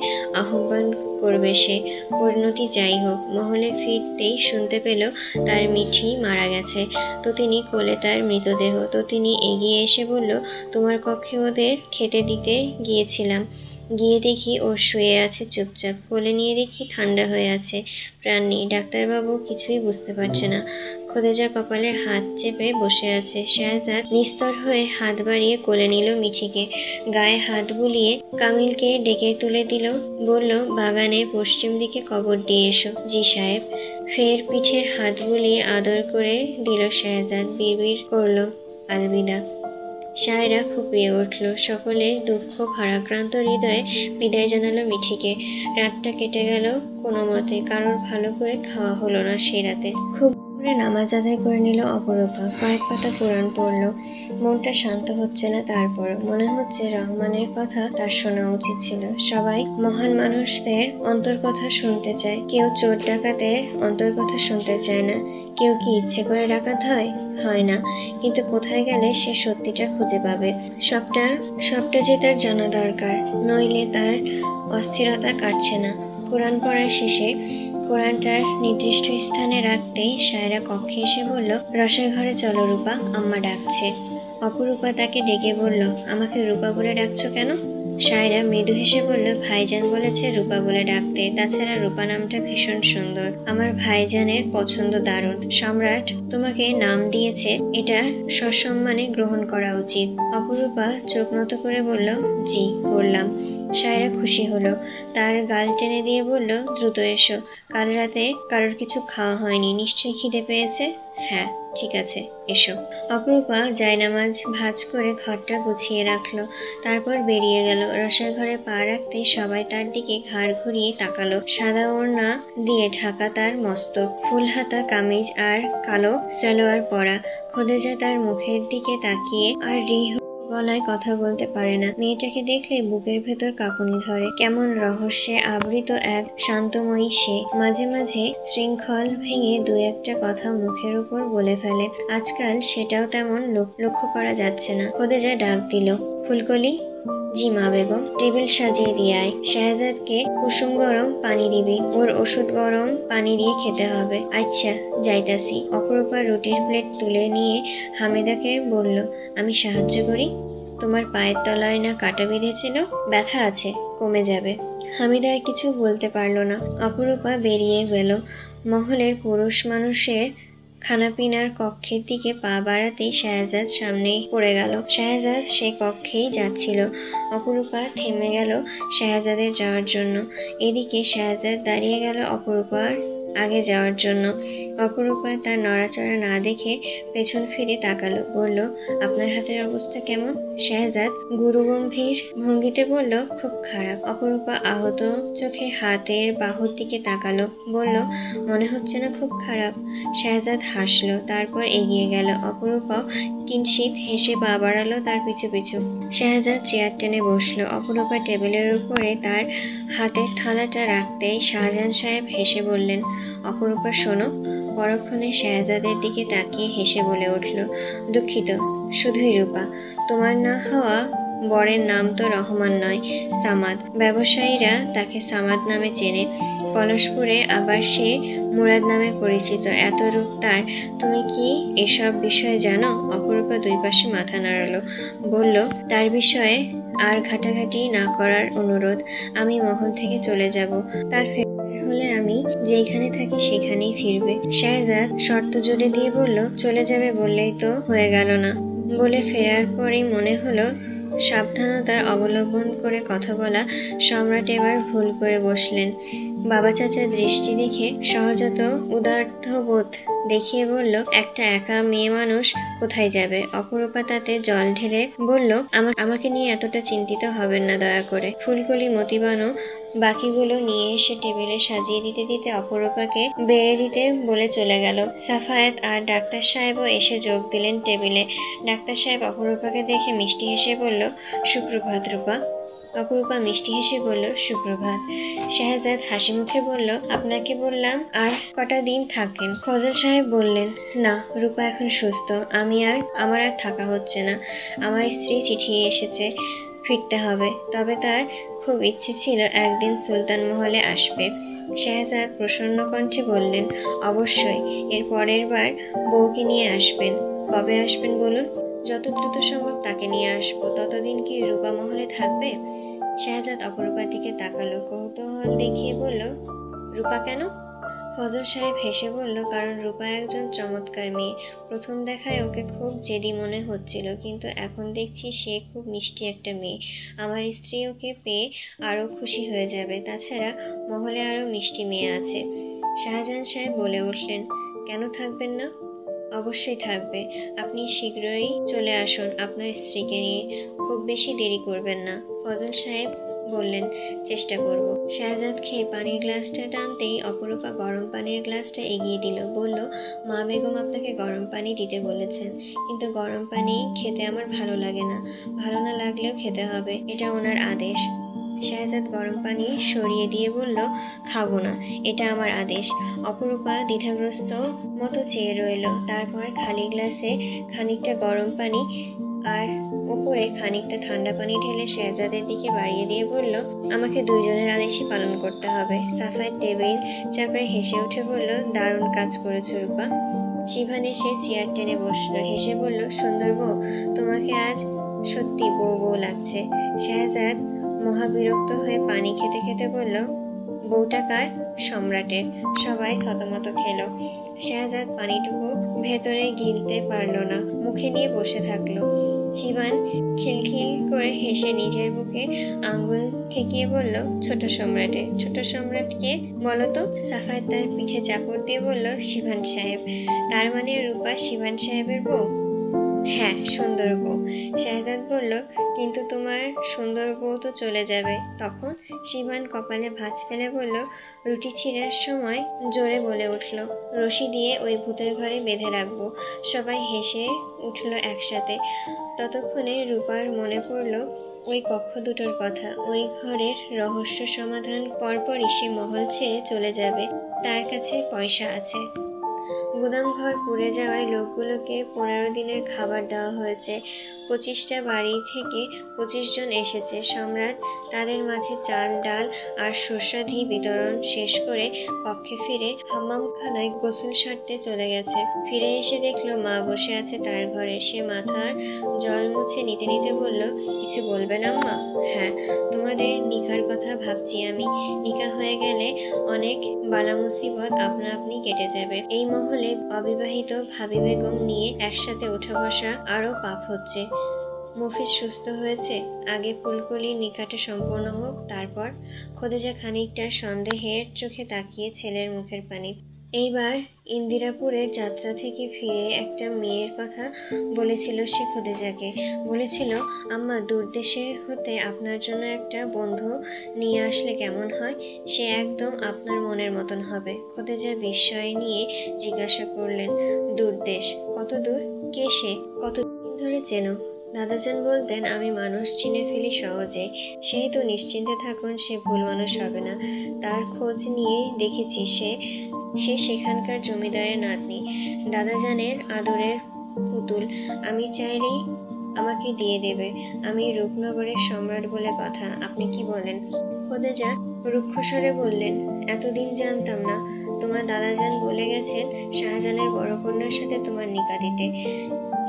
আহ্বান করবে সে, পরিণতি যাই হোক। মহলে ফিরতেই শুনতে পেল তার মিঠি মারা গেছে। তো তিনি কোলে তার মৃতদেহ। তো তিনি এগিয়ে এসে বলল, তোমার কক্ষে ওদের খেতে দিতে গিয়েছিলাম, গিয়ে দেখি ও শুয়ে আছে চুপচাপ, কোলে নিয়ে দেখি ঠান্ডা হয়ে আছে, প্রাণ নেই। ডাক্তারবাবু কিছুই বুঝতে পারছে না। খোদেজা কপালে হাত চেপে বসে আছে। শাহজাদ নিস্তর হয়ে হাত বাড়িয়ে কোলে নিল মিঠিকে, গায়ে হাত বুলিয়ে কামিলকে ডেকে তুলে দিল, বলল, বাগানের পশ্চিম দিকে কবর দিয়ে এসো। জি সাহেব। ফের পিঠে হাত বুলিয়ে আদর করে দিল শাহজাদ। বিড়বিড় করল, আলবিদা। শায়রা ফুপিয়ে উঠল। সকলের দুঃখ ভারাক্রান্ত হৃদয়ে বিদায় জানালো মিঠিকে। রাতটা কেটে গেল কোনো মতে। কারোর ভালো করে খাওয়া হলো না সে রাতে। খুব করে নামাজ আদায় করে নিল অপরূপা। কয়েক পাতা কোরআন পড়ল। মনটা শান্ত হচ্ছে না, তারপর মনে হচ্ছে রহমানের কথা তার শোনা উচিত ছিল। সবাই মহান মানুষদের অন্তর কথা শুনতে চায়, কেউ চোর ডাকাতের অন্তর কথা শুনতে চায় না। কেউ কি ইচ্ছে করে ডাকাত হয় না, কিন্তু কোথায় গেলে সে সত্যিটা খুঁজে পাবে? সবটা যে তার জানা দরকার, নইলে তার অস্থিরতা কাটছে না। কোরআন পড়ার শেষে কোরআনটার নির্দিষ্ট স্থানে রাখতেই শায়রা কক্ষে এসে বলল, রসের ঘরে চলো রূপা, আম্মা ডাকছে। অপরূপা তাকে ডেকে বলল, আমাকে রূপা বলে ডাকছো কেন? শায়রা মৃদু হেসে বলল, ভাইজান বলেছে রূপা বলে ডাকতে, তাছাড়া রূপা নামটা ভীষণ সুন্দর, আমার ভাইজানের পছন্দ দারুণ। সম্রাট তোমাকে নাম দিয়েছে, এটা সসম্মানে গ্রহণ করা উচিত। অপরূপা চোখ নত করে বলল, জি করলাম। শায়রা খুশি হলো, তার গাল টেনে দিয়ে বলল, দ্রুত এসো, কাল রাতে কারোর কিছু খাওয়া হয়নি, নিশ্চয়ই খিদে পেয়েছে। হ্যাঁ ঠিক আছে, এসো। অপরূপা জায়নামাজ ভাঁজ করে ঘরটা গুছিয়ে রাখলো, তারপর বেরিয়ে গেল। রসের ঘরে পা রাখতে সবাই তার দিকে ঘাড় ঘুরিয়ে তাকালো। সাদা ওড়না দিয়ে ঢাকা তার মস্তক, ফুল হাতা কামিজ আর কালো সালোয়ার পরা। খোদেজা তার মুখের দিকে তাকিয়ে আর গলায় কথা বলতে পারে না। মেয়েটাকে দেখলে বুকের ভেতর কাঁপুনি ধরে। কেমন রহস্যে আবৃত এক শান্তময়ী সে। মাঝে মাঝে শৃঙ্খল ভেঙে দু একটা কথা মুখের উপর বলে ফেলে। আজকাল সেটাও তেমন লক্ষ্য করা যাচ্ছে না। খোদেজা ডাক দিল, ফুলকলি। জি মা বেগম। টেবিল সাজিয়ে দিয়ে আয়। শাহজাদকে কুসুম গরম পানি দিবি, ওর ওষুধ গরম পানি দিয়ে খেতে হবে। আচ্ছা যাইতাছি। অপরূপা রুটির প্লেট তুলে নিয়ে হামেদাকে বলল, আমি সাহায্য করি? তোমার পায়ের তলায় না কাটা বিঁধেছিল? ব্যথা আছে, কমে যাবে। হামিদা আর কিছু বলতে পারল না। অপরূপা বেরিয়ে গেল। মহলের পুরুষ মানুষের খানাপিনার কক্ষের দিকে পা বাড়াতেই শাহজাদ সামনেই পড়ে গেল। শাহজাদ সে কক্ষেই যাচ্ছিল। অপরূপা থেমে গেল শাহজাদের যাওয়ার জন্য। এদিকে শাহজাদ দাঁড়িয়ে গেল অপরূপার আগে যাওয়ার জন্য। অপরূপা তার নড়াচড়া না দেখে পেছন ফিরে তাকালো, বলল, আপনার হাতের অবস্থা কেমন? শাহজাদ গুরুগম্ভীর ভঙ্গিতে বলল, খুব খারাপ। অপরূপা আহত চোখে হাতের বাহুর দিকে তাকালো, বলল, মনে হচ্ছে না খুব খারাপ? শাহজাদ হাসলো, তারপর এগিয়ে গেল। অপরূপাও কিঞ্চিৎ হেসে পা বাড়ালো তার পিছু পিছু। শাহজাদ চেয়ার টেনে বসলো। অপরূপা টেবিলের উপরে তার হাতের থালাটা রাখতেই শাহজাহান সাহেব হেসে বললেন, অপরূপা শোনো। পরক্ষণে শাহজাদের দিকে তাকিয়ে হেসে বলে উঠল, দুঃখিত, শুধুই রূপা। তোমার না হওয়া বরের নাম তো রহমান নয়, সামাদ। ব্যবসায়ীরা তাকে সামাদ নামে চেনে। পলাশপুরে আবার সে মুরাদ নামে পরিচিত। এত রূপ তার। তুমি কি এসব বিষয়ে জানো? অপরূপা দুই পাশে মাথা নাড়ালো, বলল, তার বিষয়ে আর ঘাটাঘাটি না করার অনুরোধ। আমি মহল থেকে চলে যাব। তার হলে আমি যেখানে থাকি সেখানেই ফিরবে। শাহজাদ শর্ত জুড়ে দিয়ে বলল, চলে যাবে বললেই তো হয়ে গেল না? বলে ফেরার পরেই মনে হলো সাবধানতার অবলম্বন করে কথা বলা সম্রাট এবার ভুল করে বসলেন। বাবা চাচার দৃষ্টি দেখে সহজাত উদার্থবোধ দেখিয়ে বলল, একটা একা মেয়ে মানুষ কোথায় যাবে? অপরূপা তাতে জল ঢেলে বলল, আমাকে নিয়ে এতটা চিন্তিত হবেন না দয়া করে। ফুলকলি মতিবানও বাকিগুলো নিয়ে এসে টেবিলে সাজিয়ে দিতে দিতে অপরূপাকে বেড়ে দিতে বলে চলে গেল। সাফায়েত আর ডাক্তার সাহেবও এসে যোগ দিলেন টেবিলে। ডাক্তার সাহেব অপরূপাকে দেখে মিষ্টি হেসে বলল, সুপ্রভাত রূপা। অপরূপা মিষ্টি হেসে বলল, সুপ্রভাত। শাহজাদ হাসি মুখে বলল, আপনাকে বললাম আর কটা দিন থাকেন। ফজল সাহেব বললেন, না, রূপা এখন সুস্থ। আমার আর থাকা হচ্ছে না। আমার স্ত্রী চিঠি এসেছে, ফিরতে হবে। তবে তার খুব ইচ্ছে ছিল একদিন সুলতান মহলে আসবে। শাহজাদ প্রসন্ন কণ্ঠে বললেন, অবশ্যই। এর পরের বার বউকে নিয়ে আসবেন। কবে আসবেন বলুন? যত দ্রুত সম্ভব তাকে নিয়ে আসবো। ততদিন কি রূপা মহলে থাকবে? শাহজাদ অপরূপার দিকে তাকালো, কৌতূহল দেখিয়ে বলল, রূপা কেন? ফজল সাহেব হেসে বলল, কারণ রূপা একজন চমৎকার মেয়ে। প্রথম দেখায় ওকে খুব জেদি মনে হচ্ছিল, কিন্তু এখন দেখছি সে খুব মিষ্টি একটা মেয়ে। আমার স্ত্রী ওকে পেয়ে আরও খুশি হয়ে যাবে। তাছাড়া মহলে আরও মিষ্টি মেয়ে আছে। শাহজাহান সাহেব বলে উঠলেন, কেন থাকবেন না? অবশ্যই থাকবে। আপনি শীঘ্রই চলে আসুন আপনার স্ত্রীকে নিয়ে। খুব বেশি দেরি করবেন না। ফজল সাহেব বললেন, চেষ্টা করব। শাহজাদ খেয়ে পানির গ্লাসটা টানতেই অপরূপা গরম পানির গ্লাসটা এগিয়ে দিল, বলল, মা বেগম আপনাকে গরম পানি দিতে বলেছেন, কিন্তু গরম পানি খেতে আমার ভালো লাগে না। ভালো না লাগলেও খেতে হবে, এটা ওনার আদেশ। শাহজাদ গরম পানি সরিয়ে দিয়ে বলল, খাবো না, এটা আমার আদেশ। অপরূপা দ্বিধাগ্রস্ত মতো চেয়ে রইল। তারপর খালি গ্লাসে খানিকটা গরম পানি আর উপরে খানিকটা ঠান্ডা পানি ঢেলে শাহজাদের দিকে বাড়িয়ে দিয়ে বলল, আমাকে দুইজনের আদেশই পালন করতে হবে। সাফায়েত টেবিল চাপড়ে হেসে উঠে বলল, দারুণ কাজ করেছো রূপা। শিভান এসে চেয়ার টেনে বসলো, হেসে বলল, সুন্দর বউ, তোমাকে আজ সত্যি বউ বউ লাগছে। শাহজাদ মহাবিরক্ত হয়ে পানি খেতে খেতে বলল, বউটা কার? সম্রাটের। সবাই থতমত খেলো। শাহজাদ পানিটুকু ভেতরে গিলতে পারল না, মুখে নিয়ে বসে থাকলো। শিবান খিলখিল করে হেসে নিজের বুকে আঙ্গুল ঠেকিয়ে বলল, ছোট সম্রাটে। ছোট সম্রাটকে বলো তো? সাফায়েত তার পিঠে চাপড় দিয়ে বলল, শিবান সাহেব। তার মানে রূপা শিবান সাহেবের বউ? হ্যাঁ, সুন্দর বউ। শাহজাদ বলল, কিন্তু তোমার সুন্দর বউ তো চলে যাবে তখন? শিবান কপালে ভাঁজ ফেলে বলল, রুটি ছিঁড়ার সময় জোরে বলে উঠল, রশি দিয়ে ওই ভূতের ঘরে বেঁধে রাখবো। সবাই হেসে উঠল একসাথে। ততক্ষণে রূপার মনে পড়ল ওই কক্ষ দুটোর কথা। ওই ঘরের রহস্য সমাধান পরপরই সে মহল ছেড়ে চলে যাবে। তার কাছে পয়সা আছে। গুদাম ঘর পুড়ে যাওয়ায় লোকগুলোকে 15 দিনের খাবার দেওয়া হয়েছে। 25টা বাড়ি থেকে 25 জন এসেছে। সম্রাট তাদের মাঝে চাল ডাল আর শস্যাদি বিতরণ শেষ করে কক্ষে ফিরে হাম্মামখানায় গোসল সারতে চলে গেছে। ফিরে এসে দেখলো মা বসে আছে তার ঘরে। সে মাথার জল মুছে নিতে নিতে বলল, কিছু বলবেন আম্মা? হ্যাঁ, তোমাদের নিকার কথা ভাবছি আমি। নিকা হয়ে গেলে অনেক বালা মুসিবত আপনা আপনি কেটে যাবে। এই মহলে অবিবাহিত ভাবি বেগম নিয়ে একসাথে উঠা বসা আরো পাপ হচ্ছে। মফিজ সুস্থ হয়েছে, আগে ফুলকলির নিকাটা সম্পূর্ণ হোক, তারপর। খোদেজা খানিকটা সন্দেহের চোখে তাকিয়ে ছেলের মুখের পানি। এইবার ইন্দিরাপুরের যাত্রা থেকে ফিরে একটা মেয়ের কথা বলেছিল সে খোদেজাকে। বলেছিল, আম্মা, দূর দেশে হতে আপনার জন্য একটা বন্ধু নিয়ে আসলে কেমন হয়? সে একদম আপনার মনের মতন হবে। খোদেজা বিস্ময় নিয়ে জিজ্ঞাসা করলেন, দূর দেশ? কত দূর? কে সে? কতদিন ধরে চেনো? দাদাজান বলতেন, আমি মানুষ চিনে ফেলি সহজে। সেই তো নিশ্চিন্তে থাকুন, সে ভুল মানুষ হবে না। তার খোঁজ নিয়ে দেখেছি সে সেখানকার জমিদারের নাতনি, দাদাজানের আদরের পুতুল। আমি চাইলেই আমাকে দিয়ে দেবে। আমি রূপনগরের সম্রাট বলে কথা। আপনি কি বলেন? খোদেজা রুক্ষস্বরে বললেন, এতদিন জানতাম না। তোমার দাদাজান বলে গেছেন শাহজাহানের বড় কন্যার সাথে তোমার নিকা দিতে।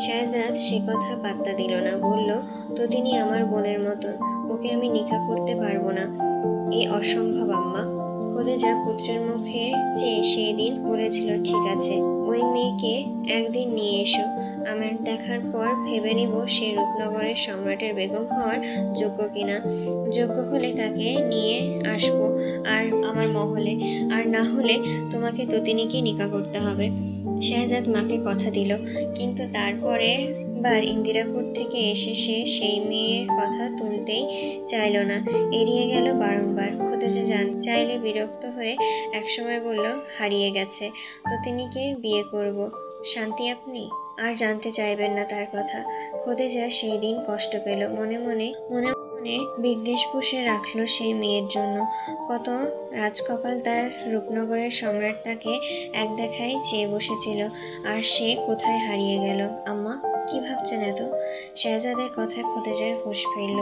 শাহজাদ সে কথা পাত্তা দিল না, বলল, তো তিনি আমার বোনের মতন, ওকে আমি নিকা করতে পারবো না। এ অসম্ভব আম্মা। খোদেজা পুত্রের মুখে চেয়ে সেই দিন বলেছিল, ঠিক আছে, ওই মেয়েকে একদিন নিয়ে এসো। আমার দেখার পর ভেবে নিব সে রূপনগরের সম্রাটের বেগম হওয়ার যোগ্য কিনা। যোগ্য হলে তাকে নিয়ে আসবো আর আমার মহলে, আর না হলে তোমাকে ততিনীকে নিকা করতে হবে। শাহজাদ মাকে কথা দিল, কিন্তু তারপরে বার ইন্দিরাপুর থেকে এসে সে সেই মেয়ের কথা তুলতেই চাইল না, এড়িয়ে গেল বারংবার। খোদেজা চাইলে বিরক্ত হয়ে একসময় বলল, হারিয়ে গেছে, ততিনীকে বিয়ে করব। শান্তি আপনি আর জানতে চাইবেন না তার কথা। খোদেজা সেই দিন কষ্ট পেল, মনে মনে বিদ্বেষ পুষে রাখলো সেই মেয়ের জন্য। কত রাজকপাল তার, রূপনগরের সম্রাট তাকে এক দেখায় চেয়ে বসেছিল, আর সে কোথায় হারিয়ে গেল। আম্মা, কি ভাবছেন এত? শাহজাদের কথায় খোদেজার হুঁশ ফিরল।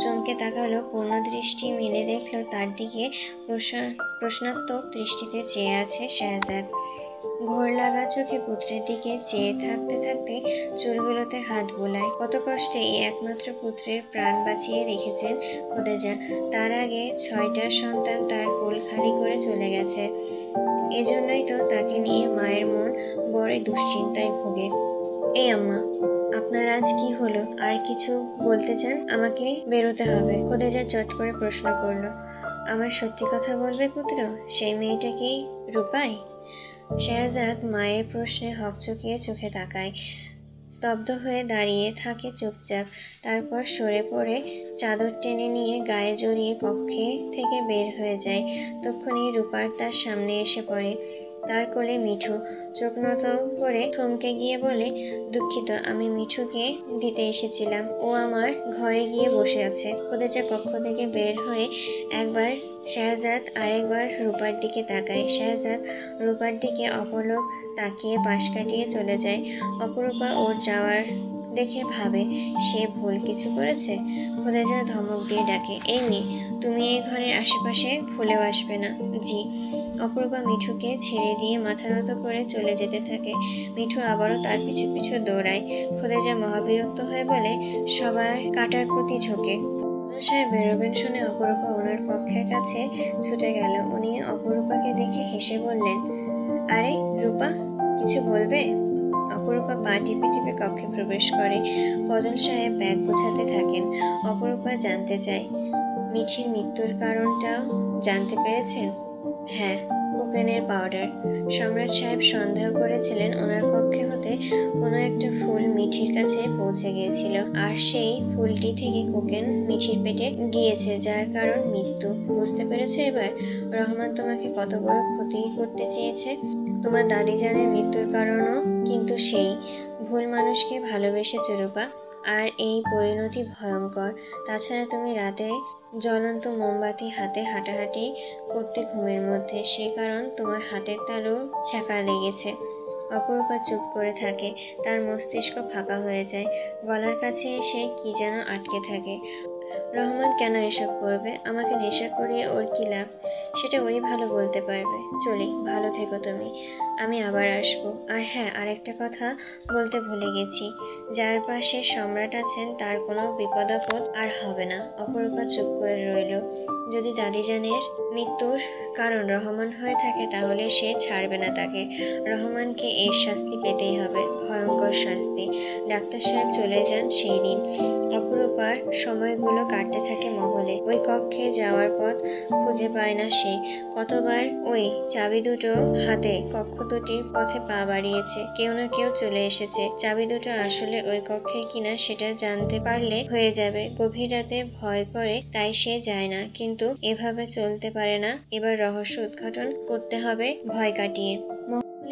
চমকে তাকালো, পূর্ণ দৃষ্টি মেলে দেখলো তার দিকে প্রশ্নাত্মক দৃষ্টিতে চেয়ে আছে শাহজাদ। ঘোর লাগা চোখে পুত্রের দিকে চেয়ে থাকতে থাকতে চুলগুলোতে হাত বোলায়। কত কষ্টে এই একমাত্র পুত্রের প্রাণ বাঁচিয়ে রেখেছেন খোদেজা। তার আগে 6টা সন্তান তার কোল খালি করে চলে গেছে। এজন্যই তো তাকে নিয়ে মায়ের মন বড়ই দুশ্চিন্তায় ভোগে। এই আম্মা, আপনার আজ কি হলো? আর কিছু বলতে চান? আমাকে বেরোতে হবে। খোদেজা চট করে প্রশ্ন করলো, আমার সত্যি কথা বলবে পুত্র? সেই মেয়েটা কি রূপাই? শাহজাদ মায়ের প্রশ্নে হকচকিয়ে চোখে তাকায়, স্তব্ধ হয়ে দাঁড়িয়ে থাকে চুপচাপ। তারপর সরে পড়ে চাদর টেনে নিয়ে গায়ে জড়িয়ে কক্ষে থেকে বের হয়ে যায়। তক্ষুনি রূপার তার সামনে এসে পড়ে, তার কোলে মিঠু। চোখ নত করে থমকে গিয়ে বলে, দুঃখিত, আমি মিঠুকে দিতে এসেছিলাম, ও আমার ঘরে গিয়ে বসে আছে। খোদেজা কক্ষ থেকে বের হয়ে একবার শাহজাদ আরেকবার রূপার দিকে তাকায়। শাহজাদ রূপার দিকে অপলক তাকিয়ে পাশ কাটিয়ে চলে যায়। অপরূপা ওর যাওয়ার দেখে ভাবে সে ভুল কিছু করেছে। খোদেজা ধমক দিয়ে ডাকে, এই মেয়ে, তুমি এই ঘরের আশেপাশে ভুলেও আসবে না। জি। অপরূপা মিঠুকে ছেড়ে দিয়ে মাথা নত করে চলে যেতে থাকে। মিঠু আবারও তার পিছু পিছু দৌড়ায়। খোদেজা মহাবিরক্ত হয়ে বলে, সবার কাটার প্রতি ঝোঁকে। সাহেব বেরোবেন শুনে অপরূপা ওনার কক্ষের কাছে ছুটে গেল। উনি অপরূপাকে দেখে হেসে বললেন, আরে রূপা, কিছু বলবে? অপরূপা পা টিপে টিপে কক্ষে প্রবেশ করে। ফজল সাহেব ব্যাগ গোছাতে থাকেন। অপরূপা জানতে চায়, মিঠির মৃত্যুর কারণটাও জানতে পেরেছেন? হ্যাঁ, কোকেনের পাউডার। সম্রাট সাহেব সন্দেহ করেছিলেন ওনার কক্ষে হতে কোনো একটা ফুল মিঠির কাছে পৌঁছে গিয়েছিল, আর সেই ফুলটি থেকে কোকেন মিঠির পেটে গিয়েছে, যার কারণ মৃত্যু। বুঝতে পেরেছো এবার? রহমান তোমাকে কত বড় ক্ষতি করতে চেয়েছে। তোমার দাদিজানের মৃত্যুর কারণও কিন্তু সেই ভুল মানুষকে ভালোবেসেছে রূপা, আর এই পরিণতি ভয়ঙ্কর। তাছাড়া তুমি রাতে জ্বলন্ত মোমবাতি হাতে হাঁটাহাঁটি করতে ঘুমের মধ্যে, সে কারণ তোমার হাতের তালু ছ্যাঁকা লেগেছে। অপরূপা চুপ করে থাকে। তার মস্তিষ্ক ফাঁকা হয়ে যায়। গলার কাছে এসে কি যেন আটকে থাকে। রহমান কেন এসব করবে? আমাকে নেশা করিয়ে ওর কি লাভ? সেটা ওই ভালো বলতে পারবে। চলি, ভালো থেকো তুমি। আমি আবার আসবো। আর হ্যাঁ, আরেকটা কথা বলতে ভুলে গেছি, যার পাশে সম্রাট আছেন তার কোনো বিপদ আপদ আর হবে না। অপরূপা চুপ করে রইল। যদি দাদিজানের মৃত্যুর কারণ রহমান হয়ে থাকে তাহলে সে ছাড়বে না তাকে। রহমানকে এর শাস্তি পেতেই হবে, ভয়ঙ্কর শাস্তি। ডাক্তার সাহেব চলে যান সেই দিন। অপরূপার সময়গুলো কাটতে থাকে মহলে। ওই কক্ষে যাওয়ার পথ খুঁজে পায় না সে। কতবার ওই চাবি দুটো হাতে কক্ষ দুটির পথে পা বাড়িয়েছে। কেউ না কেউ চলে এসেছে। চাবি দুটো আসলে ওই কক্ষের কিনা সেটা জানতে পারলে হয়ে যাবে। গভীর রাতে ভয় করে তাই সে যায় না, কিন্তু এভাবে চলতে পারে না। এবার রহস্য উদ্ঘাটন করতে হবে ভয় কাটিয়ে।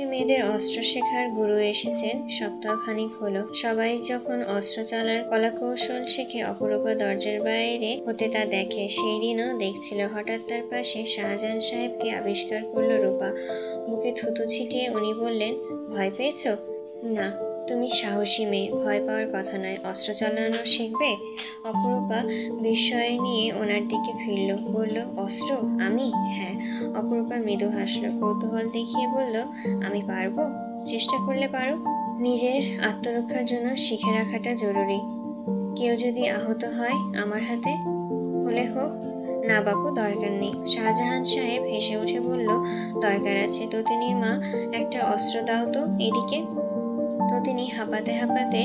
মেয়েদের অস্ত্র শেখার গুরু এসেছেন। সপ্তাহখানিক হলো। সবাই যখন অস্ত্র চালার কলাকৌশল শেখে, অপরূপা দরজার বাইরে হতে তা দেখে। সেই দিনও দেখছিল। হঠাৎ তার পাশে শাহজাহান সাহেবকে আবিষ্কার করলো রূপা। বুকে থুতু ছিটিয়ে উনি বললেন, ভয় পেয়েছ? না, তুমি সাহসী মেয়ে, ভয় পাওয়ার কথা নয়। অস্ত্র চালানো শিখবে? অপরূপা বিস্ময় নিয়ে ওনার দিকে ফিরল, বলল, অস্ত্র? আমি? হ্যাঁ। অপরূপা মৃদু হাসল, কৌতূহল দেখিয়ে বলল, আমি পারবো? চেষ্টা করলে পারো। নিজের আত্মরক্ষার জন্য শিখে রাখাটা জরুরি। কেউ যদি আহত হয় আমার হাতে, হলে হোক। না বাপু, দরকার নেই। শাহজাহান সাহেব হেসে উঠে বলল, দরকার আছে। ততিনীর মা, একটা অস্ত্র দাও তো এদিকে। ততিনী হাঁপাতে হাঁপাতে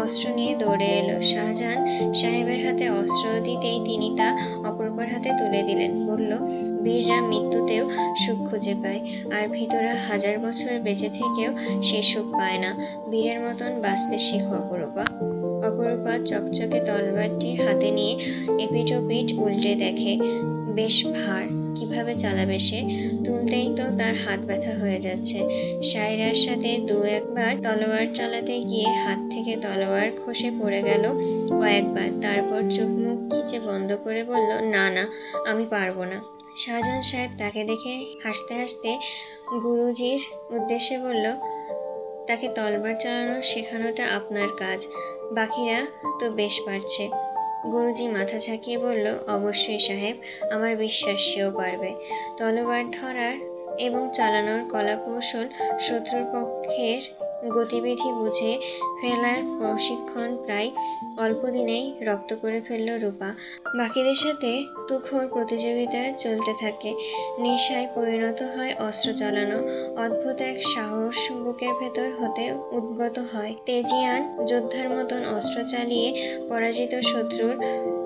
অস্ত্র নিয়ে দৌড়ে এলো। শাহজাহান সাহেবের হাতে অস্ত্র দিতেই তিনি তা অপরূপার হাতে তুলে দিলেন। বলল, বীররা মৃত্যুতেও সুখ খুঁজে পায়, আর ভিতরা হাজার বছর বেঁচে থেকেও সে সুখ পায় না। বীরের মতন বাঁচতে শেখো অপরূপা। অপরূপা চকচকে তলবারটি হাতে নিয়ে এপিঠ ওপিঠ উল্টে দেখে। বেশ ভার, কিভাবে চালাবে সে? তুলতেই তো তার হাত ব্যথা হয়ে যাচ্ছে। সায়রার সাথে দু একবার তলোয়ার চালাতে গিয়ে হাত থেকে তলোয়ার খসে পড়ে গেল কয়েকবার। তারপর চোখ মুখ খিচে বন্ধ করে বলল, না না, আমি পারবো না। শাহজাহান সাহেব তাকে দেখে হাসতে হাসতে গুরুজির উদ্দেশ্যে বলল, তাকে তলবার চালানো শেখানোটা আপনার কাজ, বাকিরা তো বেশ পারছে। গুরুজি মাথা ঝাঁকিয়ে বলল, অবশ্যই সাহেব, আমার বিশ্বাস সেও পারবে। তলোয়ার ধরার এবং চালানোর কলাকৌশল, শত্রুর পক্ষের গতিবিধি বুঝে ফেলার প্রশিক্ষণ প্রায় অল্প দিনেই রপ্ত করে ফেলল রূপা। বাকিদের সাথে তুখোড় প্রতিযোগিতা চলতে থাকে। নেশায় পরিণত হয় অস্ত্র চালানো। অদ্ভুত এক সাহস বুকের ভেতর হতে উদ্গত হয়। তেজিয়ান যোদ্ধার মতন অস্ত্র চালিয়ে পরাজিত শত্রুর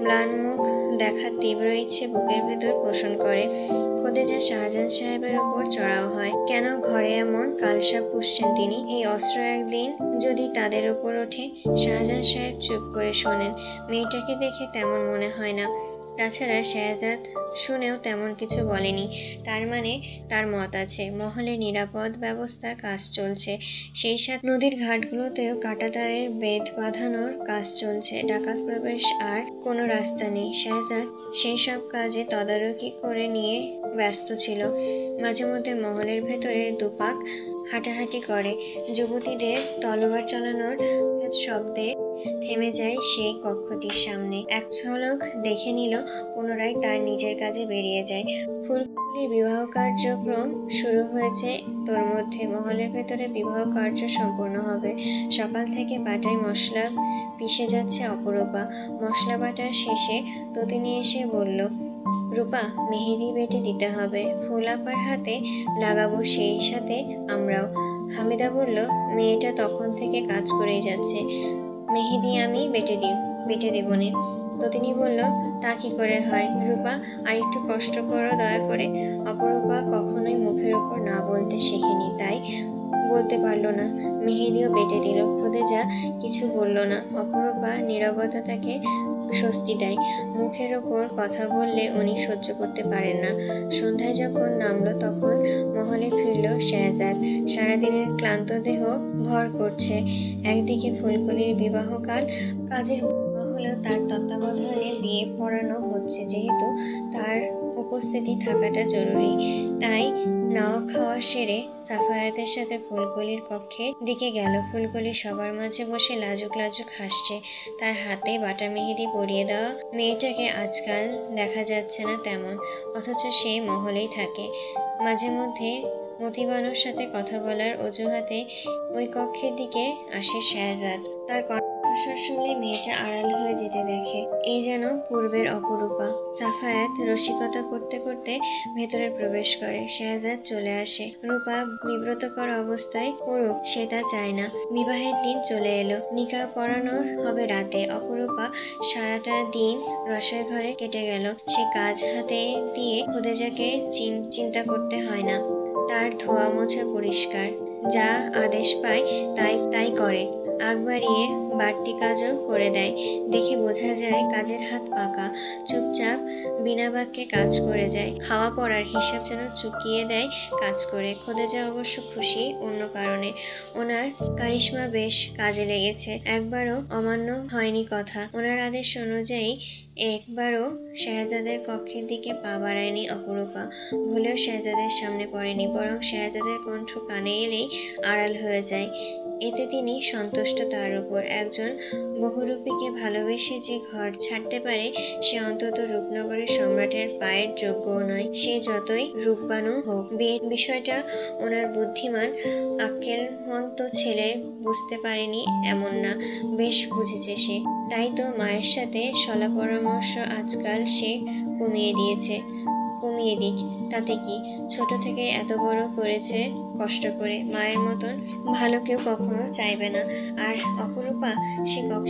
ম্লান মুখ দেখার তীব্র ইচ্ছে বুকের ভেতর পোষণ করে। খোদেজা শাহজাহান সাহেবের ওপর চড়াও হয়। কেন ঘরে এমন কালসাপ পুষছেন তিনি? এই অস্ত্র একদিন যদি তাদের ওপর ওঠে। শাহজাহান সাহেব চুপ করে শোনেন। মেয়েটাকে দেখে তেমন মনে হয় না। তাছাড়া শাহজাদ শুনেও তেমন কিছু বলেনি। তার মানে তার মত আছে। মহলে নিরাপদ ব্যবস্থার কাজ চলছে। সেই সাথে নদীর ঘাটগুলোতেও কাঁটাতারের বেদ বাঁধানোর কাজ চলছে। ডাকাত প্রবেশ আর কোনো রাস্তা নেই। শাহজাদ সেই সব কাজে তদারকি করে নিয়ে ব্যস্ত ছিল। মাঝে মধ্যে মহলের ভেতরে দুপাক হাঁটাহাঁটি করে। যুবতীদের তলোয়ার চালানোর শব্দে থেমে যায় সেই কক্ষটির সামনে। এক ঝলক দেখে নিল, পুনরায় তার নিজের কাজে বেরিয়ে যায়। ফুলকুলির বিবাহ কার্যক্রম শুরু হয়েছে তোর মধ্যে। মহলের ভেতরে বিবাহ কার্য সম্পূর্ণ হবে। সকাল থেকে বাটায় মশলা পিষে যাচ্ছে অপরূপা। মশলা বাটার শেষে ততিনী এসে বলল, রূপা, মেহেদি বেটে দিতে হবে। ফুল আপার হাতে লাগাবো, সেই সাথে আমরাও। হামিদা বলল, মেয়েটা তখন থেকে কাজ করেই যাচ্ছে, মেহেদি আমি বেটে দেব নে। ততিনী বলল, তা কি করে হয় রূপা, আর একটু কষ্ট করো দয়া করে। অপরূপা কখনোই মুখের ওপর না বলতে শেখেনি, তাই বলতে পারল না। মেহেদিও বেটে দিল। খোদেজা কিছু বলল না। অপরূপা নীরবতা তাকে স্বস্তি দেয়। মুখের ওপর কথা বললে উনি সহ্য করতে পারেন না। সন্ধ্যায় যখন নামলো তখন মহলে ফিরল শাহজাদ। সারাদিনের ক্লান্ত দেহ ভর করছে। একদিকে ফুলকলির বিবাহকাল, কাজের হলেও তার তত্ত্বাবধানে বিয়ে পড়ানো হচ্ছে, যেহেতু তার উপস্থিতি থাকাটা জরুরি। তাই নাওয়া খাওয়া সেরে সাফায়াতের সাথে ফুলকলির কক্ষে দিকে গেল। ফুলকলি সবার মাঝে বসে লাজুক লাজুক হাসছে। তার হাতে বাটা মেহেদি পরিয়ে দেওয়া মেয়েটাকে আজকাল দেখা যাচ্ছে না তেমন, অথচ সে মহলেই থাকে। মাঝে মধ্যে মতিবানুর সাথে কথা বলার অজুহাতে ওই কক্ষের দিকে আসে শেহজাদ। তার কণ্ঠস্বর শুনলে মেয়েটা আড়াল হয়ে যেতে দেখে। এই যেন পূর্বের অপরূপা। সাফায়াত রসিকতা করতে করতে ভেতরে প্রবেশ করে। শেহজাদ চলে আসে। রূপা বিব্রতকর অবস্থায় পড়ুক, সে তা চায় না। বিবাহের দিন চলে এলো, নিকাহ পড়ানোর হবে রাতে। অপরূপা সারাটা দিন রসের ঘরে কেটে গেল। সে কাজ হাতে দিয়ে খোদেজাকে চিন্তা করতে হয় না। তার ধোয়া মোছা পরিষ্কার, যা আদেশ পায় তাই করে। আগ বাড়িয়ে বাড়তি কাজও করে দেয়। দেখে বোঝা যায় কাজের হাত পাকা। চুপচাপ বিনা বাক্যে কাজ করে যায়। খাওয়া পড়ার হিসাব যেন চুকিয়ে দেয় কাজ করে। খোদেজা অবশ্য খুশি অন্য কারণে। ওনার কারিশমা বেশ কাজে লেগেছে। একবারও অমান্য হয়নি কথা। ওনার আদেশ অনুযায়ী একবারও শেহজাদের কক্ষের দিকে পা বাড়ায়নি অপরূপা। ভুলেও শেহজাদের সামনে পড়েনি, বরং শেহজাদের কণ্ঠ কানে এলেই আড়াল হয়ে যায়। এতে তিনি সন্তুষ্ট। তার উপর একজন বহুরূপীকে ভালোবেসে যে ঘর ছাড়তে পারে, সে অন্তত রূপনগরের সম্রাটের পায়ের যোগ্যও নয়, সে যতই রূপবানও হোক। বিয়ের বিষয়টা ওনার বুদ্ধিমান আক্কেলমন্ত ছেলে বুঝতে পারেনি এমন না, বেশ বুঝেছে সে। তাই তো মায়ের সাথে সলা পরামর্শ আজকাল সে কমিয়ে দিয়েছে। কমিয়ে দিক, তাতে কি? ছোট থেকে এত বড় করেছে কষ্ট করে। মায়ের মতন ভালো কেউ কখনো চাইবে না। আর অপরূপা,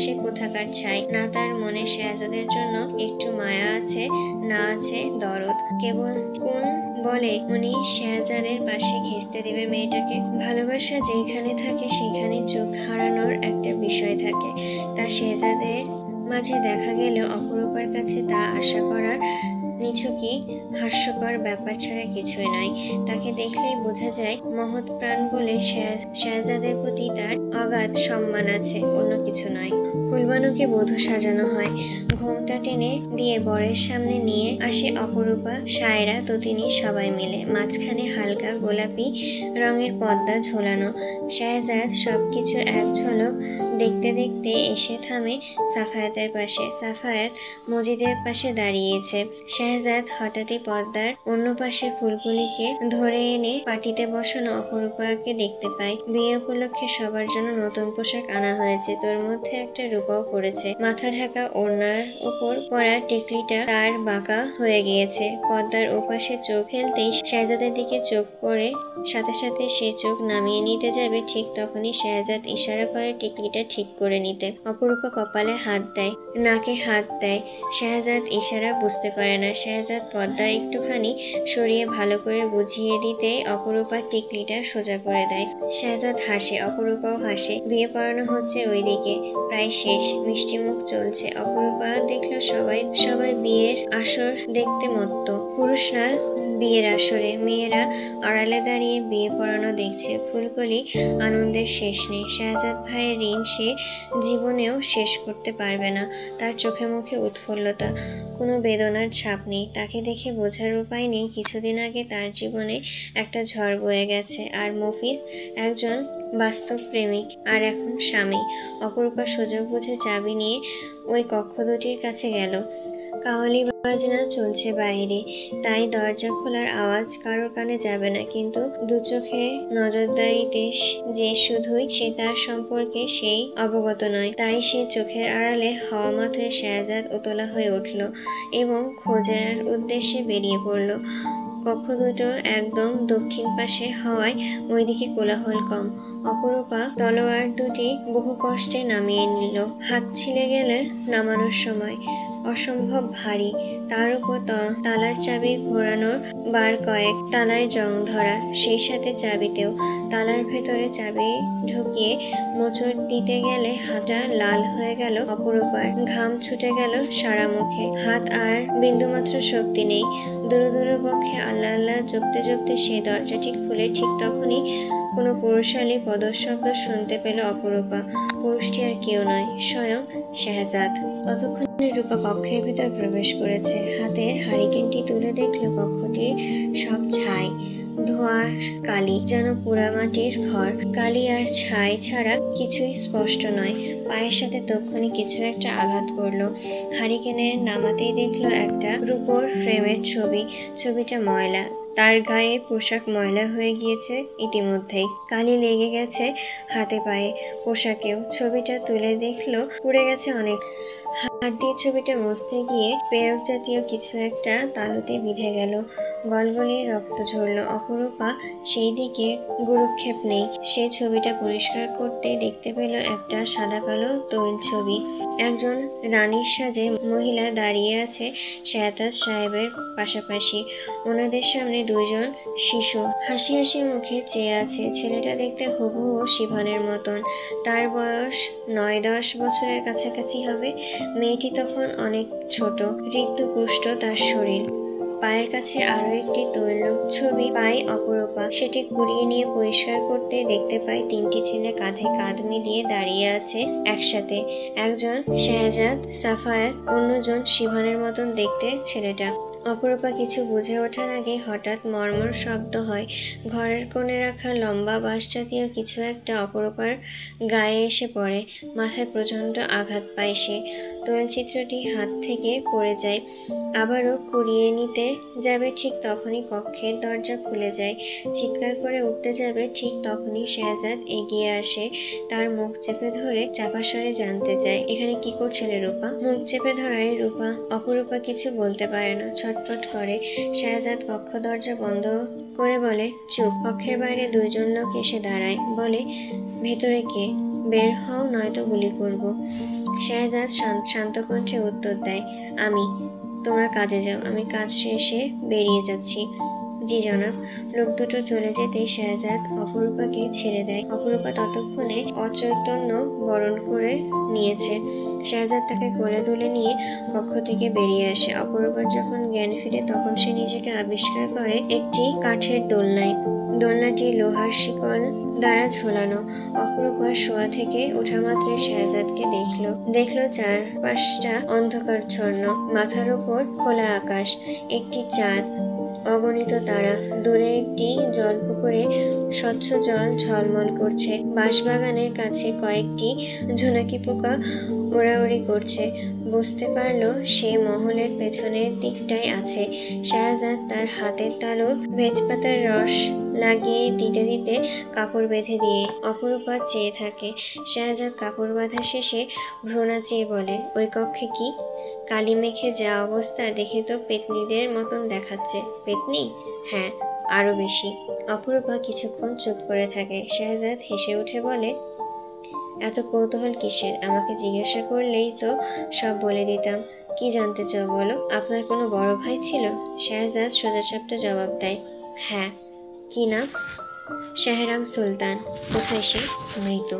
সে কোথাকার ছাই। না তার মনে শেহজাদের জন্য একটু মায়া আছে, না আছে দরদ। কেবল কোন বলে উনি শেহজাদের পাশে ঘেঁষতে দেবে মেয়েটাকে? ভালোবাসা যেখানে থাকে সেখানে চোখ হারানোর একটা বিষয় থাকে। তা শেহজাদের মাঝে দেখা গেলে অপরূপার কাছে তা আশা করার নিছকই হাস্যকর ব্যাপার ছাড়া কিছুই নয়। তাকে দেখলেই বোঝা যায় মহৎ প্রাণ বলে শেহজাদের প্রতি তার অগাধ সম্মান আছে, অন্য কিছু নয়। ফুলবানুকে বধূ সাজানো হয়। ঘোমটা টেনে দিয়ে বরের সামনে নিয়ে আসে অপরূপা, সায়রা, ততিনী সবাই মিলে। মাঝখানে হালকা গোলাপি রঙের পর্দা ঝোলানো। শেহজাদ সবকিছু এক ঝলক দেখতে দেখতে এসে থামে সাফায়াতের পাশে। সাফায়াত মজিদের পাশে দাঁড়িয়েছে। শেহজাদ হঠাৎই পর্দার অন্য পাশে ফুলকলিকে ধরে এনে পাটিতে বসানো অপরূপাকে দেখতে পায়। বিয়ে উপলক্ষে সবার জন্য নতুন পোশাক আনা হয়েছে, তোর মধ্যে একটা রূপাও পড়েছে। মাথা ঢাকা ওড়নার উপর পরা টিকলিটা তার বাঁকা হয়ে গিয়েছে। পর্দার ওপাশে চোখ ফেলতেই শেহজাদের দিকে চোখ পড়ে। সাথে সাথে সে চোখ নামিয়ে নিতে যাবে, ঠিক তখনই শেহজাদ ইশারা করে টিকলিটা ঠিক করে নিতে। অপরূপা কপালে হাত দেয়, নাকে হাত দেয়। শেহজাদ ইশারা বুঝতে পারে না। শেহজাদ পর্দা একটুখানি সরিয়ে ভালো করে বুঝিয়ে দিতে অপরূপার টিকলিটা সোজা করে দেয়। শেহজাদ হাসে, অপরূপাও হাসে। বিয়ে পড়ানো হচ্ছে ওইদিকে, প্রায় শেষ। মিষ্টি মুখ চলছে। অপরূপা দেখলো সবাই বিয়ের আসর দেখতে মত্ত। পুরুষরা বিয়ের আসরে, মেয়েরা আড়ালে দাঁড়িয়ে বিয়ে পড়ানো দেখছে। ফুলকলি আনন্দের শেষ নেই। শেহজাদ ভাইয়ের ঋণ সে জীবনেও শেষ করতে পারবে না। তার চোখে মুখে উৎফুল্লতা, কোনো বেদনার ছাপ নেই। তাকে দেখে বোঝার উপায় নেই কিছুদিন আগে তার জীবনে একটা ঝড় বয়ে গেছে। আর মফিজ একজন বাস্তব প্রেমিক, আর এখন স্বামী। অপরূপা সুযোগ বুঝে চাবি নিয়ে ওই কক্ষ দুটির কাছে গেল। কাওয়ালি বাজনা চলছে বাইরে, তাই দরজা খোলার আওয়াজ কারোর কানে যাবে না। কিন্তু দু চোখে নজরদারিতে যে শুধুই সে তার সম্পর্কে সেই অবগত নয়। তাই সে চোখের আড়ালে হওয়া মাত্রই শেহজাদ উতলা হয়ে উঠল এবং খোঁজার উদ্দেশ্যে বেরিয়ে পড়ল। কক্ষ দুটো একদম দক্ষিণ পাশে হওয়ায় ওইদিকে কোলাহল কম। অপরূপা তলোয়ার দুটি বহু কষ্টে নামিয়ে নিল। হাত ছিলে গেলে নামানোর সময় অসম্ভব ভারী। তার উপর তালার চাবি ঘোরানোর বার কয়েক, তালায় জং ধরা, সেই সাথে চাবিতেও। তালার ভেতরে চাবি ঢুকিয়ে মোচড় দিতে গেলে হাতটা লাল হয়ে গেল অপরূপার। ঘাম ছুটে গেল সারা মুখে। হাত আর বিন্দুমাত্র শক্তি নেই। দুরু দুরু পক্ষে আল্লাহ আল্লাহ জপতে জপতে সে দরজাটি খুলে ঠিক তখনই কোনো পুরুষালী পদশব্দ শুনতে পেল অপরূপা। পুরুষটি আর কেউ নয়, স্বয়ং শেহজাদ। ততক্ষণে রূপা কক্ষের ভিতর প্রবেশ করেছে। হাতের হারিকেনটি তুলে দেখল কক্ষটির সব ছাই, ধোঁয়ার কালি, যেন পোড়ামাটির ঘর। কালি আর ছাই ছাড়া কিছুই স্পষ্ট নয়। পায়ের সাথে তক্ষুনি কিছু একটা আঘাত করলো। হারিকেনের নামাতেই দেখলো একটা রূপোর ফ্রেমের ছবি। ছবিটা ময়লা, তার গায়ে পোশাক ময়লা হয়ে গিয়েছে ইতিমধ্যেই। কালি লেগে গেছে হাতে পায়ে, পোশাকেও। ছবিটা তুলে দেখলো পুড়ে গেছে অনেক। হাত দিয়ে ছবিটা মুছতে গিয়ে পেরক জাতীয় কিছু একটা তালুতে বিঁধে গেল। গলগলিয়ে রক্ত ঝরল। অপরূপা সেই দিকে গুরুক্ষেপ নেই। সে ছবিটা পরিষ্কার করতে দেখতে পেল একটা সাদা কালো তৈল ছবি। একজন রানীর সাজে মহিলা দাঁড়িয়ে আছে শেহজাদ সাহেবের পাশাপাশি। ওনাদের সামনে দুইজন শিশু হাসি হাসি মুখে চেয়ে আছে। ছেলেটা দেখতে হুবহু শিভানের মতন। তার বয়স 9-10 বছরের কাছাকাছি হবে। মেয়েটি তখন অনেক ছোট, ঋতুপুষ্ট তার শরীর। পায়ের কাছে আরো একটি তৈল ছবি পায় অপরূপা। সেটি কুড়িয়ে নিয়ে পরিষ্কার করতে দেখতে পায় তিনটি ছেলে কাঁধে কাঁধ মিলিয়ে দাঁড়িয়ে আছে একসাথে। একজন শেহজাদ সাফায়াত, অন্যজন শিভানের মতন দেখতে ছেলেটা। অপরূপা কিছু বুঝে ওঠার আগে হঠাৎ মর্মর শব্দ হয়। ঘরের কোণে রাখা লম্বা বাঁশ জাতীয় কিছু একটা অপরূপার গায়ে এসে পড়ে। মাথায় প্রচণ্ড আঘাত পায় সে। তৈলচিত্রটি হাত থেকে পড়ে যায়। আবারও কুড়িয়ে নিতে যাবে, ঠিক তখনই কক্ষের দরজা খুলে যায়। চিৎকার করে উঠতে যাবে, ঠিক তখনই শেহজাদ এগিয়ে আসে। তার মুখ চেপে ধরে চাপা স্বরে জানতে চায়, এখানে কি করছিলে রূপা? মুখ চেপে ধরায় অপরূপা কিছু বলতে পারে না, ছটফট করে। শেহজাদ কক্ষ দরজা বন্ধ করে বলে, চুপ। কক্ষের বাইরে দুইজন লোক এসে দাঁড়ায়। বলে, ভেতরে কে? বের হও, নয়তো গুলি করব। শেহজাদ শান্ত কণ্ঠে উত্তর দেয়, আমি। তোমরা কাজে যাও, আমি কাজ শেষে বেরিয়ে যাচ্ছি। জি জনাব। লোক দুটো চলে যেতেই শেহজাদ অপরূপাকে ছেড়ে দেয়। অপরূপা ততক্ষণে অচৈতন্য বরণ করে নিয়েছে। শেহজাদ তাকে কোলে তুলে নিয়ে কক্ষ থেকে বেরিয়ে আসে। অপরূপার যখন জ্ঞান ফিরে তখন সে নিজেকে আবিষ্কার করে একটি কাঠের দোলনায়। দোলনাটি লোহার শিকল দ্বারা ঝোলানো। অপরূপা শোয়া থেকে ওঠা মাত্রই শেহজাদকে দেখলো চারপাশটা অন্ধকারচ্ছন্ন। মাথার উপর খোলা আকাশ, একটি চাঁদ, অগণিত তারা। দূরে একটি জলপুকুরে স্বচ্ছ জল ঝলমল করছে। বাঁশবাগানের কাছে কয়েকটি ঝোনাকি পোকা ওড়াউড়ি করছে। বুঝতে পারলো সে মহলের পেছনের দিকটায় আছে। শেহজাদ তার হাতের তালুর ভেজপাতার রস লাগিয়ে দিতে দিতে কাপড় বেঁধে দিয়ে অপরূপা চেয়ে থাকে। শেহজাদ কাপড় বাঁধা শেষে ভ্রু নাচিয়ে বলে, ওই কক্ষে কি? কালি মেখে যা অবস্থা, দেখে তো পেতনিদের মতন দেখাচ্ছে। পেতনি? হ্যাঁ, আরো বেশি। অপরূপা কিছুক্ষণ চুপ করে থাকে। শেহজাদ হেসে উঠে বলে, এত কৌতূহল কিসের? আমাকে জিজ্ঞাসা করলেই তো সব বলে দিতাম। কি জানতে চাও বলো? আপনার কোনো বড় ভাই ছিল? শেহজাদ সোজাসাপটা জবাব দেয়, হ্যাঁ। কি নাম? শেহরাম সুলতান। কোথায় সে? মৃত।